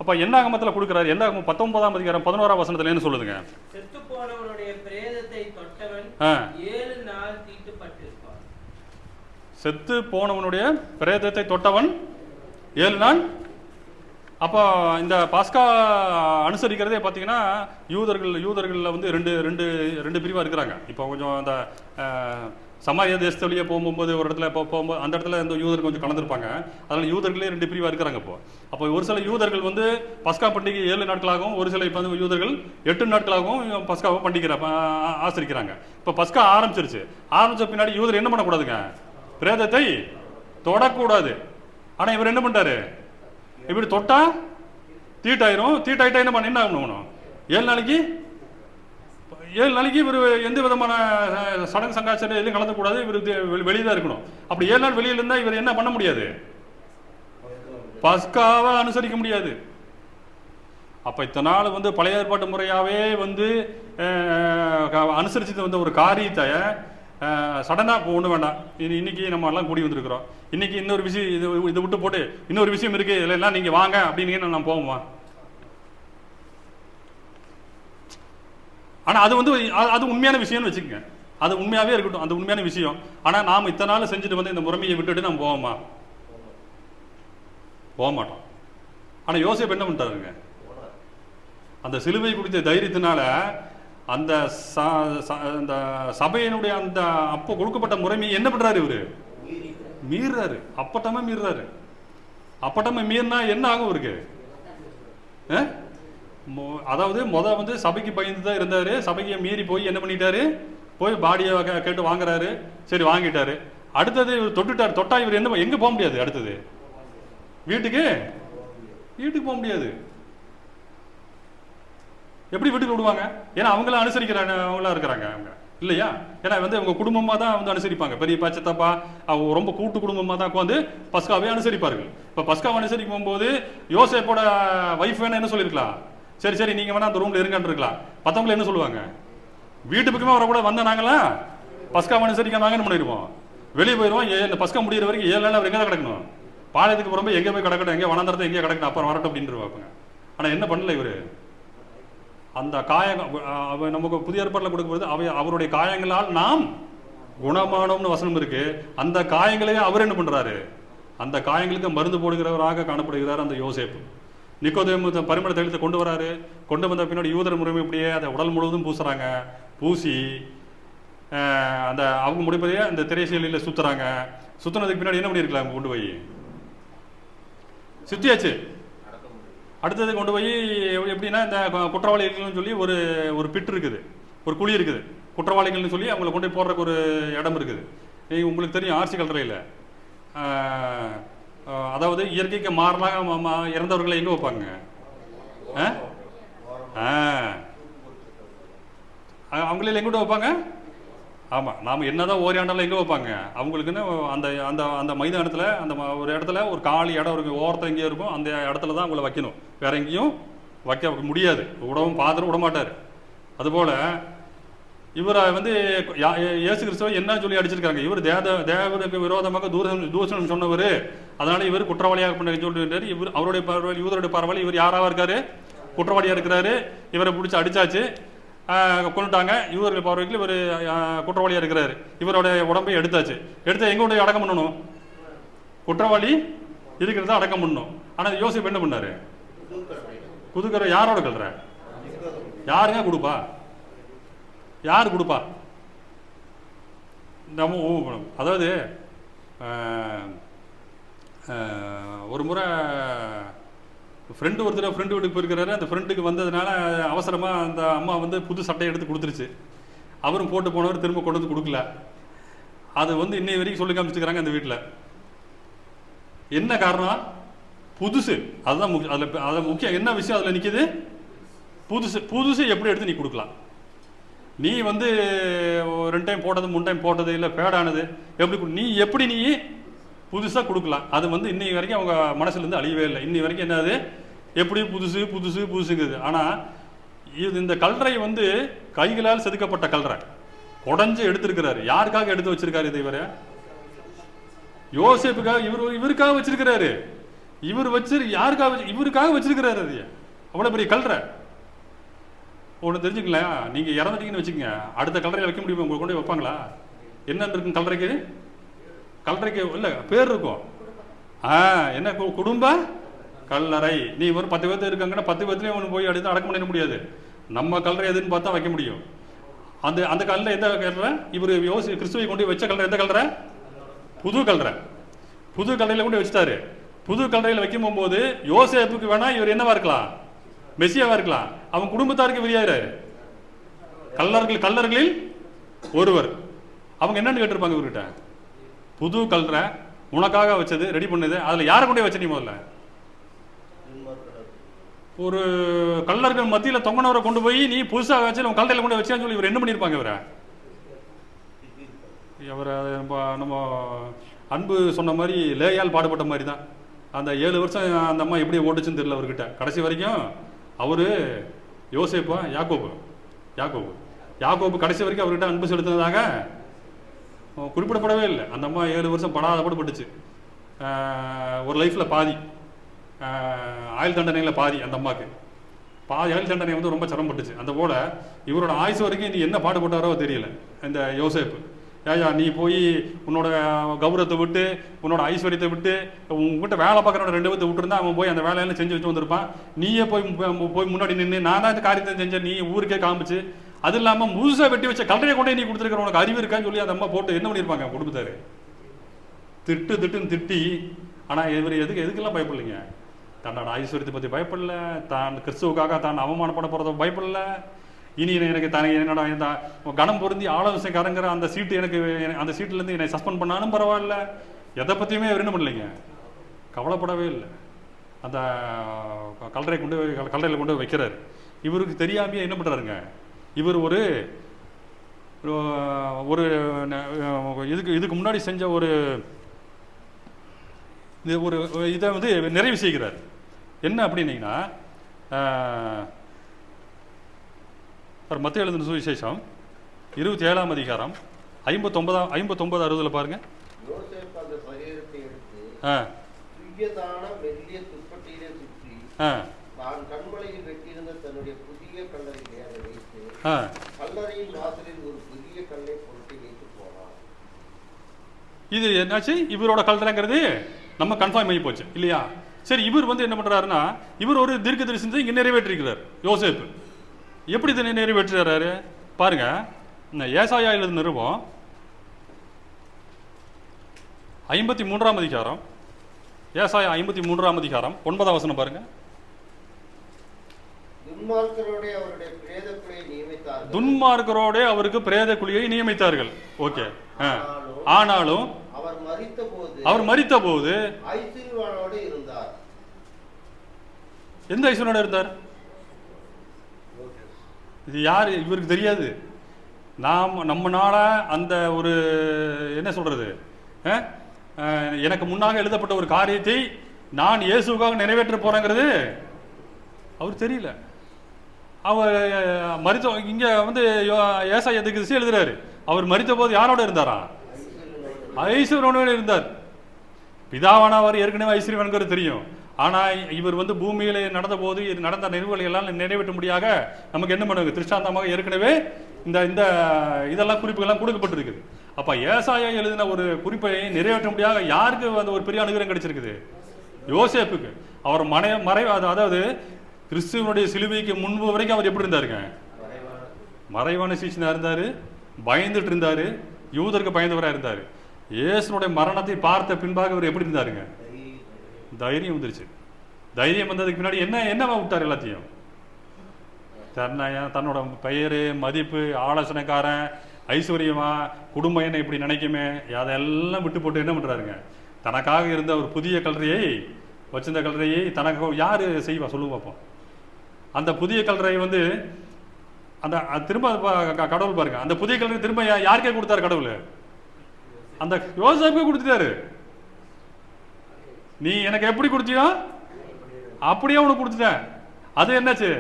அப்போ என்னாகமத்தில் கொடுக்குறாரு. என்னாகமம் 19ஆம் அதிகாரம் 11ஆம் வசனத்தில் என்ன சொல்லுதுங்க? செத்துப்போனவனுடைய பிரேதத்தை தொட்டவன் 7 நாள் தீட்டுப்பட்டிருப்பான். செத்து போனவனுடைய பிரேதத்தை தொட்டவன் 7 நாள் அப்போ இந்த பாஸ்கா அனுசரிக்கிறதே பார்த்தீங்கன்னா யூதர்களில் வந்து ரெண்டு பிரிவாக இருக்கிறாங்க. இப்போ கொஞ்சம் அந்த சமாரிய தேசத்து வழியாக போகும்போது ஒரு இடத்துல போகும்போது அந்த இடத்துல இந்த யூதர்கள் கொஞ்சம் கலந்துருப்பாங்க. அதனால் யூதர்களே ரெண்டு பிரிவாக இருக்கிறாங்க. அப்போ ஒரு சில யூதர்கள் வந்து பஸ்கா பண்டிகை 7 நாட்களாகவும், ஒரு சில இப்போ வந்து யூதர்கள் 8 நாட்களாகவும் பஸ்காவை ஆசரிக்கிறாங்க. இப்போ பஸ்கா ஆரம்பிச்ச பின்னாடி யூதர் என்ன பண்ணக்கூடாதுங்க? பிரேதத்தை தொடக்கூடாது. ஆனால் இவர் என்ன பண்ணிட்டாரு? இப்படி தொட்டா தீட்டாயிட்டா என்ன ஆகணும்? 7 நாளைக்கு இவர் எந்த விதமான சடங்கு சங்காச்சாரம் எதுவும் கலந்துக்கூடாது. இவர் வெளியே தான் இருக்கணும். அப்படி 7 நாள் வெளியில் இருந்தால் இவர் என்ன பண்ண முடியாது? பஸ்காவை அனுசரிக்க முடியாது. அப்போ இத்தனை நாள் வந்து பழைய ஏற்பாட்டு முறையாகவே வந்து அனுசரிச்சுட்டு வந்த ஒரு காரியத்தை சடனாக ஒன்றும் வேண்டாம், இன்னைக்கு நம்ம எல்லாம் கூடி வந்திருக்கிறோம், இன்னைக்கு இன்னொரு விஷயம் இதை விட்டு போட்டு இன்னொரு விஷயம் இருக்கு, இதில் எல்லாம் நீங்கள் வாங்க அப்படின்னு நான் போவோமா? ஆனால் அது வந்து அது உண்மையான விஷயம்னு வச்சுக்கோங்க. அது உண்மையாகவே இருக்கட்டும், அந்த உண்மையான விஷயம். ஆனால் நாம் இத்தனை நாள் செஞ்சுட்டு வந்து இந்த முறைமையை விட்டுட்டு நம்ம போவோமா? போக மாட்டோம். ஆனால் யோசேப்பு என்ன பண்ணிட்டாருங்க? அந்த சிலுவை குறித்த தைரியத்தினால அந்த சபையினுடைய அந்த அப்போ கொடுக்கப்பட்ட முறைமையை என்ன பண்றாரு? இவரு மீறாரு. அப்பட்டமா மீறாரு. அப்பட்டமா மீறினா என்ன ஆகும் இருக்கு? அதாவது வந்து சபைக்கு பயந்து தான் இருந்தாரு. சபையை மீறி போய் என்ன பண்ணிட்டாரு? போய் பாடியை கேட்டு வாங்குறாரு. சரி, வாங்கிட்டாரு. அடுத்தது இவர் தொட்டுட்டார். தொட்டா இவர் எங்க போக முடியாது? அடுத்தது வீட்டுக்கு போக முடியாது. எப்படி வீட்டுக்கு விடுவாங்க? ஏன்னா அவங்களாம் அவங்களா இருக்கிறாங்க அவங்க இல்லையா? ஏன்னா வந்து அவங்க குடும்பமாக தான் வந்து அனுசரிப்பாங்க. பெரிய பச்சத்தப்பா அவங்க ரொம்ப கூட்டு குடும்பமாக தான் உட்காந்து பஸ்காவே அனுசரிப்பார்கள். இப்போ பஸ்காவை அனுசரிக்கும் போகும்போது யோசேப்போட வைஃப் வேணா என்ன சொல்லியிருக்கலாம்? சரி நீங்கள் வேணா அந்த ரூமில் இருக்கான்னு இருக்கலாம். மற்றவங்களை என்ன சொல்லுவாங்க? வீட்டு பக்கமே வரக்கூட வந்த நாங்களா பஸ்காவை அனுசரிக்க நாங்கள் என்ன பண்ணிடுவோம்? வெளியே போயிடுவோம். இந்த பஸ்கா முடிகிற வரைக்கும் 7 நாள் அவர் எங்கே தான் கிடக்கணும்? பாளையத்துக்கு புறம்பே எங்கே போய் கிடக்கட்டும், எங்கே வனந்தரத்தை எங்கே கிடக்கணும், அப்புறம் வரட்டும் அப்படின்ட்டு வைப்பாங்க. ஆனால் என்ன பண்ணல இவர்? அந்த நமக்கு புதிய ஏற்பாட்டில் கொடுக்கும்போது அவருடைய காயங்களால் நாம் குணமானோம்னு வசனம் இருக்கு. அந்த காயங்களையும் அவர் என்ன பண்றாரு? அந்த காயங்களுக்கு மருந்து போடுகிறவராக காணப்படுகிறார் அந்த யோசேப்பு. நிக்கோதேமு பரிமள தைலத்தை கொண்டு வராரு. கொண்டு வந்த பின்னாடி யூதர் முறைமை இப்படியே அதை உடல் முழுவதும் பூசுறாங்க. பூசி அந்த அவங்க முடிப்பதையே அந்த திரைசீலையில் சுத்துறாங்க. சுத்தினதுக்கு பின்னாடி என்ன பண்ணிருக்கலாம்? கொண்டு போய் சுத்தியாச்சு. அடுத்தது கொண்டு போய் எப்படின்னா இந்த குற்றவாளிகள்னு சொல்லி ஒரு பிட் இருக்குது, ஒரு குழி இருக்குது. குற்றவாளிகள்னு சொல்லி அவங்களை கொண்டு போய் போடுறதுக்கு ஒரு இடம் இருக்குது. உங்களுக்கு தெரியும் ஆர்சி கல்லறையில் அதாவது இயற்கைக்கு மாறலாம் இறந்தவர்களை எங்கே வைப்பாங்க? அவங்கள எங்கிட்ட வைப்பாங்க? ஆமாம், நாம் என்னதான் ஓரியாண்டாலும் எங்கே வைப்பாங்க? அவங்களுக்குன்னு அந்த அந்த அந்த மைதானத்தில் அந்த ஒரு இடத்துல ஒரு காலி இடம் இருக்கும், ஓரத்தில் எங்கேயும் இருக்கும். அந்த இடத்துல தான் அவங்கள வைக்கணும். வேற எங்கேயும் வைக்க முடியாது. விட மாட்டார். அதுபோல் இவரை வந்து இயேசு கிறிஸ்துவை என்ன சொல்லி அடிச்சிருக்காங்க? இவர் தேவனுக்கு விரோதமாக தூஷணம் சொன்னவர், அதனால இவர் குற்றவாளியாக பண்ண சொல்லிட்டாரு. இவர் அவருடைய பார்வையில் யூதருடைய பார்வையில் இவர் யாராக இருக்காரு? குற்றவாளியாக இருக்கிறாரு. இவரை பிடிச்சி அடிச்சாச்சு, கொண்டுட்டாங்க. யூதர்கள் பார்வையில் இவர் குற்றவாளியாக இருக்கிறாரு. இவருடைய உடம்பை எடுத்து எங்க கொண்டு அடக்கம் பண்ணணும்? குற்றவாளி இருக்கிறத அடக்கம் பண்ணணும். ஆனால் யோசிப்பு என்ன பண்ணாரு? குதுக்கரை யாரோட கல்ற? யாருங்க கொடுப்பா? யார் கொடுப்பா? நம்ம அதாவது ஒரு முறை ஃப்ரெண்டு வீட்டுக்கு போயிருக்கிறாரு. அந்த ஃப்ரெண்டுக்கு வந்ததுனால அவசரமாக அந்த அம்மா வந்து புது சட்டையை எடுத்து கொடுத்துருச்சு. அவரும் போட்டு போனவர் திரும்ப கொண்டு வந்து கொடுக்கல. அது வந்து இன்னை வரைக்கும் சொல்லி காமிச்சுக்கிறாங்க அந்த வீட்டில். என்ன காரணம்? புதுசு. அதுதான் அதில் முக்கியம். என்ன விஷயம் அதில் நிற்கிது? புதுசு எப்படி எடுத்து நீ கொடுக்கலாம்? நீ வந்து 2 டைம் போட்டது 3 டைம் போட்டது இல்லை பேடானது எப்படி நீ புதுசாக கொடுக்கலாம்? அது வந்து இன்னை வரைக்கும் அவங்க மனசுலேருந்து அழியவே இல்லை. இன்னை வரைக்கும் என்னது? எப்படி புதுசுங்குது. ஆனால் இந்த கல்றை வந்து கைகளால் செதுக்கப்பட்ட கல்றை உடஞ்சு எடுத்திருக்கிறாரு. யாருக்காக எடுத்து வச்சிருக்காரு? இது இவரை யோசேப்புக்காக, இவருக்காக வச்சிருக்கிறாரு. இவருக்காக வச்சிருக்கிறாரு. அது அவ்வளோ பெரிய கல்றை. ஒன்று தெரிஞ்சுக்கலாம், நீங்கள் இறந்துட்டீங்கன்னு வச்சுக்கோங்க, அடுத்த கல்லறையில் வைக்க முடியுமா? உங்களுக்கு கொண்டு வைப்பாங்களா? என்னன்னு இருக்கும் கல்லறைக்கு இல்லை பேர் இருக்கும். என்ன? குடும்ப கல்லறை. நீ ஒரு 10 பேர்த்து இருக்காங்கன்னா 10 பேர்த்துலேயும் ஒன்று போய் எடுத்து அடக்கம் பண்ணிட முடியாது. நம்ம கல்லறை எதுன்னு பார்த்தா வைக்க முடியும். அந்த கல்லறை எந்த கல்லறை? இவர் கிறிஸ்துவை கொண்டு வச்ச கல்லறை எந்த கல்லறை? புது கல்லறை. புது கல்லறையில் கொண்டு வச்சுட்டாரு. புது கல்லறையில் வைக்கும் போகும்போது யோசேப்புக்கு வேணா இவர் என்னவா இருக்கலாம்? மெசியாவா இருக்கலாம். அவன் குடும்பத்தாருக்கு வெளியாரு கல்லர்களில் ஒருவர். அவங்க என்னன்னு கேட்டிருப்பாங்க இவர்கிட்ட? புது கல்லறை உனக்காக வச்சது, ரெடி பண்ணது, அதில் யாரை கொண்டே வச்ச நீ? முதல்ல ஒரு கல்லர்கள் மத்தியில் தொங்கனவரை கொண்டு போய் நீ புதுசாக வச்சு உன் கல்லறையில் கொண்டு வச்சான்னு சொல்லி இவர் என்ன பண்ணியிருப்பாங்க? இவரை நம்ம அன்பு சொன்ன மாதிரி லேயால் பாடுபட்ட மாதிரி தான். அந்த 7 வருஷம் அந்த அம்மா எப்படி ஓட்டுச்சுன்னு தெரியல அவர்கிட்ட. கடைசி வரைக்கும் அவரு யோசேப்பா யாக்கோபு கடைசி வரைக்கும் அவர்கிட்ட அன்பு செலுத்தினதாக குறிப்பிடப்படவே இல்லை. அந்த அம்மா 7 வருஷம் படாத பாடுபட்டுச்சு. ஒரு லைஃப்பில் பாதி ஆயுள் தண்டனையில் பாதி. அந்த அம்மாவுக்கு பாதி ஆயுள் தண்டனை வந்து ரொம்ப சிரமப்பட்டுச்சு. அந்த போல இவரோட ஆயுசு வரைக்கும் நீ என்ன பாடுபட்டாரோ தெரியல இந்த யோசேப்பு. ஏயா நீ போய் உன்னோட கௌரவத்தை விட்டு உன்னோட ஐஸ்வர்யத்தை விட்டு உங்ககிட்ட வேலை பார்க்குறவன 2 பேர்த்தை விட்டுருந்தா அவன் போய் அந்த வேலையெல்லாம் செஞ்சு வச்சு வந்திருப்பான். நீயே போய் முன்னாடி நின்று நான் தான் இந்த காரியத்தை செஞ்சேன் நீ ஊருக்கே காமிச்சு, அது இல்லாமல் முழுசாக வெட்டி வச்ச கல்லறையை கொண்டே நீ கொடுத்துருக்கிற உனக்கு அறிவு இருக்கான்னு சொல்லி அந்த அம்மா போட்டு என்ன பண்ணியிருப்பாங்க குடும்பத்தாரு? திட்டுன்னு திட்டி. ஆனால் இவர் எதுக்கெல்லாம் பயப்படலைங்க. தன்னோட ஐஸ்வர்யத்தை பற்றி பயப்படல, தான் கிறிஸ்துவுக்காக தான் அவமானப்பட போகிறத பயப்படல. இனி எனக்கு என்னோட இந்த கணம் பொருந்தி ஆலோசனைக்காரங்கிற அந்த சீட்டு எனக்கு அந்த சீட்டுலேருந்து என்னை சஸ்பெண்ட் பண்ணாலும் பரவாயில்ல. எதை பற்றியுமே அவர் என்ன பண்ணலைங்க, கவலைப்படவே இல்லை. அந்த கல்லறையில் கொண்டு போய் வைக்கிறார். இவருக்கு தெரியாமையே என்ன பண்ணுறாருங்க, இவர் ஒரு இதுக்கு முன்னாடி செஞ்ச ஒரு இதை வந்து நிறைவு செய்கிறார். என்ன அப்படின்னீங்கன்னா, மத்தேயு எழுதின சுவிசேஷம் 27ஆம் அதிகாரம் 59-60 பாருங்க. யோசேப்பு அந்த சரீரத்தை எடுத்து துய்யதான மெல்லிய துப்பட்டியிலே சுற்றி தான் கண்மலையில் வெட்டியிருந்த தன்னுடைய புதிய கல்லறையை அதை வைத்து கல்லறையின் வாசலில் ஒரு புதிய கல்லை பொருட்டி வைத்து போனார். இது என்னாச்சு? இவரோட கல்லறைங்கிறது நம்ம கன்ஃபார்ம் ஆகி போச்சு இல்லையா? சரி, இவர் வந்து என்ன பண்றாருன்னா, இவர் ஒரு தீர்க்கதரிசனத்தை இங்கே நிறைவேற்றிருக்கிறார். யோசேப்பு எப்படி இதை நிறைவேற்றுறாரு பாருங்க. ஏசாயா எழுதின நிருபம் 53ஆம் அதிகாரம், ஏசாயா 53ஆம் அதிகாரம் 9ஆம் வசனம் பாருங்க. துன்மார்க்கரோட அவருக்கு பிரேத குழியை நியமித்தார்கள். ஓகே. ஆனாலும் அவர் மரித்த போது ஐஸ்வர்யவானோடு இருந்தார். எந்த ஐஸ்வர்யோட இருந்தார்? இது யாரு இவருக்கு தெரியாது. நம்மனால அந்த ஒரு என்ன சொல்றது, எனக்கு முன்னாக எழுதப்பட்ட ஒரு காரியத்தை நான் இயேசுக்காக நிறைவேற்ற போறேங்கிறது அவர் தெரியல. அவர் மரித்த இங்க வந்து ஏசாயா திசை எழுதுறாரு. அவர் மரித்த போது யாரோட இருந்தாரா? ஐஸ்வர்யனோட இருந்தார். பிதாவானவர் ஏற்கனவே ஐஸ்வர்யவன்கிறது தெரியும். ஆனால் இவர் வந்து பூமியில நடந்த போது நடந்த நிகழ்வுகளை எல்லாம் நிறைவேற்றும்படியாக நமக்கு என்ன பண்ணுவாங்க, திருஷ்டாந்தமாக ஏற்கனவே இந்த இந்த இதெல்லாம் குறிப்புகள்லாம் கொடுக்கப்பட்டிருக்குது. அப்ப ஏசாயா எழுதின ஒரு குறிப்பை நிறைவேற்றும்படியாக யாருக்கு அந்த ஒரு பெரிய அனுகிரகம் கிடைச்சிருக்குது? யோசேப்புக்கு. அவர் அதாவது கிறிஸ்துவனுடைய சிலுவைக்கு முன்பு வரைக்கும் அவர் எப்படி இருந்தாருங்க? மறைவான சீசனா இருந்தாரு, பயந்துட்டு இருந்தாரு, யூதருக்கு பயந்தவராக இருந்தாரு. இயேசுனுடைய மரணத்தை பார்த்த பின்பாக இவர் எப்படி இருந்தாருங்க? தைரியம் வந்துருச்சு. தைரியம் வந்ததுக்கு பின்னாடி என்ன விட்டார்? எல்லாத்தையும் தன்னோட பெயரு, மதிப்பு, ஆலோசனைக்காரன், ஐஸ்வர்யமா, குடும்பம் என்ன இப்படி நினைக்குமே, அதெல்லாம் விட்டு போட்டு என்ன பண்றாருங்க? தனக்காக இருந்த ஒரு புதிய கல்லறையை வச்சிருந்த கல்லறையை தனக்கு யாரு செய்வா சொல்லுங்க பார்ப்போம். அந்த புதிய கல்லறை வந்து அந்த திரும்ப கடவுள் பாருங்க, அந்த புதிய கல்லறை திரும்ப யாருக்கே கொடுத்தாரு கடவுள்? அந்த யோசேப்புக்கு கொடுத்துட்டாரு. நீ எனக்கு எப்படி கொடுத்தியோ அப்படியே உனக்கு கொடுத்துட்டேன். அது என்னாச்சு?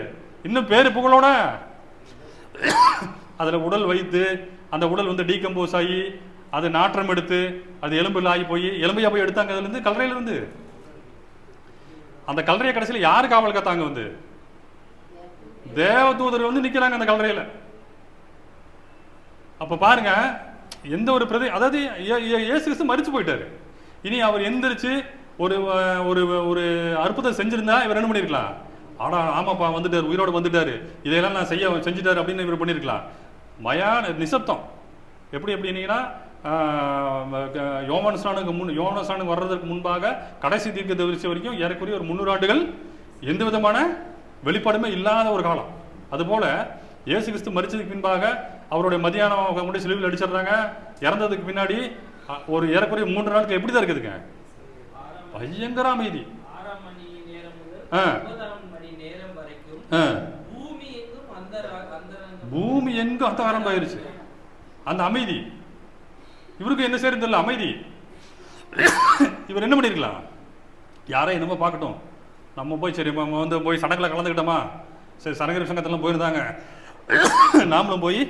இன்னும் பேரு புகழோட அதுல உடல் வைத்து அந்த உடல் வந்து டீகம்போஸ் ஆகி அது நாற்றம் எடுத்து அது எலும்பில் ஆகி போய் எலும்பையா போய் எடுத்தாங்க. அதுல இருந்து கல்லறையில இருந்து அந்த கல்லறையை கடைசியில் யாரு காவல் காத்தாங்க? வந்து தேவதூதர் வந்து நிக்கிறாங்க அந்த கல்லறையில. அப்ப பாருங்க, எந்த ஒரு அதாவது இயேசு கிறிஸ்து மரிச்சு போயிட்டாரு. இனி அவர் எந்திரிச்சு ஒரு ஒரு ஒரு அற்புதம் செஞ்சிருந்தா இவர் என்ன பண்ணியிருக்கலாம்? ஆடா ஆமாப்பா வந்துட்டார், உயிரோடு வந்துட்டாரு, இதையெல்லாம் நான் செஞ்சுட்டாரு அப்படின்னு இவர் பண்ணியிருக்கலாம். மயான நிசப்தம். எப்படி எப்படின்னீங்கன்னா யோவான் ஸ்நானுக்கு வர்றதுக்கு முன்பாக கடைசி தீர்க்கதரிசி வரைக்கும் ஏறக்குறைய ஒரு 300 ஆண்டுகள் எந்த விதமான வெளிப்பாடுமே இல்லாத ஒரு காலம். அதுபோல இயேசு கிறிஸ்து மரிச்சதுக்கு பின்பாக அவருடைய மதியானம் கூட சிலுவையில் அடிச்சிடுறாங்க. இறந்ததுக்கு பின்னாடி ஒரு ஏறக்குறைய 3 நாட்கள் எப்படி தான் இருக்குதுங்க? பயங்கர அமைதி. 6 மணி நேரம் முதல் 9 மணி நேரம் வரைக்கும் பூமி எங்கும் அந்தகாரம் ஆயிருச்சு. அந்த அமைதி இவருக்கு என்ன செய்யறது தெரியல, அமைதி. இவர் என்ன பண்ணிருக்கலாம்? யாரை என்னமோ பார்க்கட்டும், நம்ம போய் சரி நம்ம போய் சடங்கில் கலந்துக்கிட்டோமா, சரி சடங்கு சங்கத்தெல்லாம் போயிருந்தாங்க, நாமளும் போய்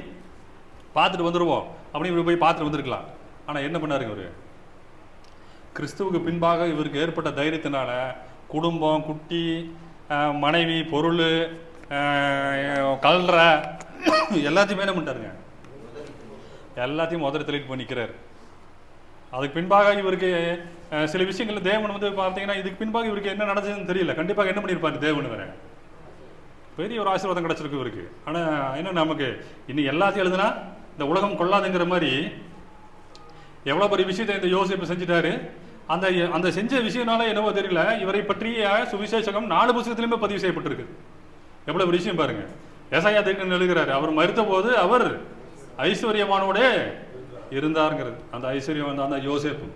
பார்த்துட்டு வந்துடுவோம் அப்படின்னு இவர் போய் பார்த்துட்டு வந்திருக்கலாம். ஆனால் என்ன பண்ணாருங்க இவர்? கிறிஸ்துவுக்கு பின்பாக இவருக்கு ஏற்பட்ட தைரியத்தினால குடும்பம், குட்டி, மனைவி, பொருள், கல்ற எல்லாத்தையுமே என்ன பண்ணிட்டாருங்க? எல்லாத்தையும் முதல்ல தள்ளிட்டு போய் நிற்கிறார். அதுக்கு பின்பாக இவருக்கு சில விஷயங்கள் தேவன் பார்த்தீங்கன்னா இதுக்கு பின்பாக இவருக்கு என்ன நடந்ததுன்னு தெரியல. கண்டிப்பாக என்ன பண்ணியிருப்பாரு தேவன்? வேற பெரிய ஒரு ஆசீர்வாதம் கிடைச்சிருக்கு இவருக்கு. ஆனால் என்ன நமக்கு இன்னும் எல்லாத்தையும் எழுதுனா இந்த உலகம் கொள்ளாதுங்கிற மாதிரி எவ்வளோ பெரிய விஷயத்தை இந்த யோசிப்பு செஞ்சுட்டாரு. அந்த அந்த செஞ்ச விஷயம்னால என்னவோ தெரியல, இவரை பற்றிய சுவிசேஷகம் 4 புத்தகத்திலுமே பதிவு செய்யப்பட்டிருக்கு. எவ்வளோ ஒரு விஷயம் பாருங்க. ஏசாயா தீர்க்கதரிசி எழுதுகிறாரு, அவர் மரித்த போது அவர் ஐஸ்வர்யமானோடே இருந்தாருங்கிறது. அந்த ஐஸ்வர்யம் அந்த யோசேப்பு.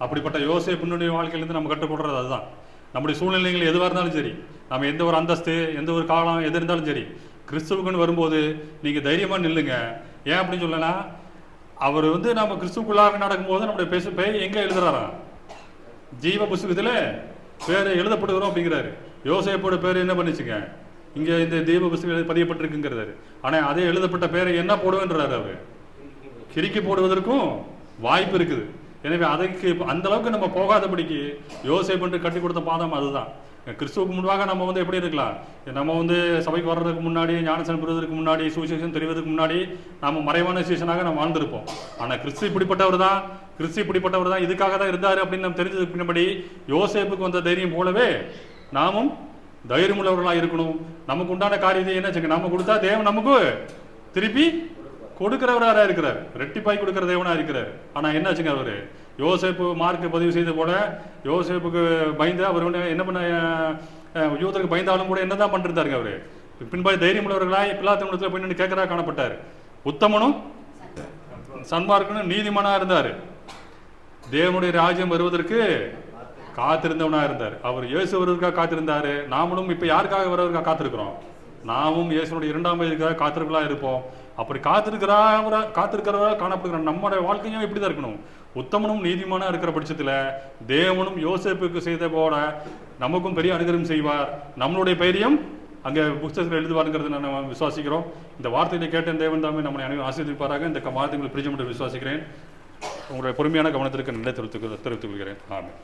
அப்படிப்பட்ட யோசேப்பினுடைய வாழ்க்கையிலேருந்து நம்ம கற்றுக்கொள்றது அதுதான். நம்முடைய சூழ்நிலைகள் எதுவாக இருந்தாலும் சரி, நம்ம எந்த ஒரு அந்தஸ்து, எந்த ஒரு காலம் எது இருந்தாலும் சரி, கிறிஸ்துவுக்குன்னு வரும்போது நீங்கள் தைரியமாக நில்லுங்க. ஏன் அப்படின்னு சொல்லலாம், அவர் நம்ம கிறிஸ்துக்குள்ளாக நடக்கும்போது நம்முடைய பேர் எங்கே எழுதுறாராம்? ஜீவ புஸ்தகத்தில் பேர் எழுதப்படுகிறோம் அப்படிங்கிறாரு. யோசேப்போட பேர் என்ன பண்ணிச்சுங்க? இங்கே இந்த தீப புஸ்தகம் பதியப்பட்டிருக்குங்கிறாரு. ஆனால் அதே எழுதப்பட்ட பேரை என்ன போடுவேன்றாரு? அவர் கிறுக்கி போடுவதற்கும் வாய்ப்பு இருக்குது. எனவே அதுக்கு அந்த அளவுக்கு நம்ம போகாதபடிக்கு யோசேப்பு கட்டி கொடுத்த பாதம் அதுதான். கிறிஸ்துவுக்கு முன்பாக நம்ம எப்படி இருக்கலாம்? நம்ம சபைக்கு வர்றதுக்கு முன்னாடி, ஞானஸ்நானம் பெறுவதற்கு முன்னாடி, சுவிசேஷம் தெரிவதற்கு முன்னாடி நம்ம மறைவான சீசனாக நம்ம வாழ்ந்திருப்போம். ஆனால் கிறிஸ்து இப்படிப்பட்டவர் தான், இதுக்காக தான் இருந்தார் அப்படின்னு நம்ம தெரிஞ்சதுக்கு பின்னாடி யோசேப்புக்கு வந்த தைரியம் போலவே நாமும் தைரியம் உள்ளவர்களாக இருக்கணும். நமக்கு உண்டான காரியத்தை என்ன நம்ம கொடுத்தா தேவன் நமக்கு திருப்பி கொடுக்கிறவராக இருக்கிறார், ரெட்டிப்பாய் கொடுக்கிற தேவனா இருக்கிறார். ஆனால் என்னாச்சுங்க, அவரு யோசேப்பு மார்க்கு பதிவு செய்த போல யோசேப்புக்கு பயந்து அவர் என்ன பண்ண யூதருக்கு பயந்தாலும் கூட என்னதான் பண்ணிருந்தாருங்க அவரு? பின்பாய் தைரியம் உள்ளவர்களாய் பிலாத்தினிடத்தில் போய் நின்று கேட்கிறா காணப்பட்டார். உத்தமனும் சன்மார்க்கனும் நீதிமானா இருந்தார். தேவனுடைய ராஜ்யம் வருவதற்கு காத்திருந்தவனா இருந்தார். அவர் இயேசு வருவதற்காக காத்திருந்தாரு. நாமளும் இப்ப யாருக்காக வருவதற்காக காத்திருக்கிறோம்? நாமும் இயேசுனுடைய 2ஆம் வயதுக்காக காத்திருக்கலாம் இருப்போம். அப்படி காத்திருக்கிறவரா காணப்படுகிற நம்முடைய வாழ்க்கையும் இப்படிதான் இருக்கணும். உத்தமனும் நீதிமானா இருக்கிற பட்சத்துல தேவனும் யோசேப்புக்கு செய்த போல நமக்கும் பெரிய அனுகிரகம் செய்வார். நம்மளுடைய பெரியம் அங்கே புத்தகத்தில் எழுதுவாருங்கிறது நான் விசுவாசிக்கிறோம். இந்த வார்த்தையை கேட்ட தேவன் தாமே நம்மளை அனைவரும் ஆசீர்வதிப்பாராக. இந்த வார்த்தைகளை பிரிஜம் என்று விசுவாசிக்கிறேன். உங்களுடைய பொறுமையான கவனத்திற்கு நன்றி தெரிவித்துக் கொள்கிறேன். ஆமென்.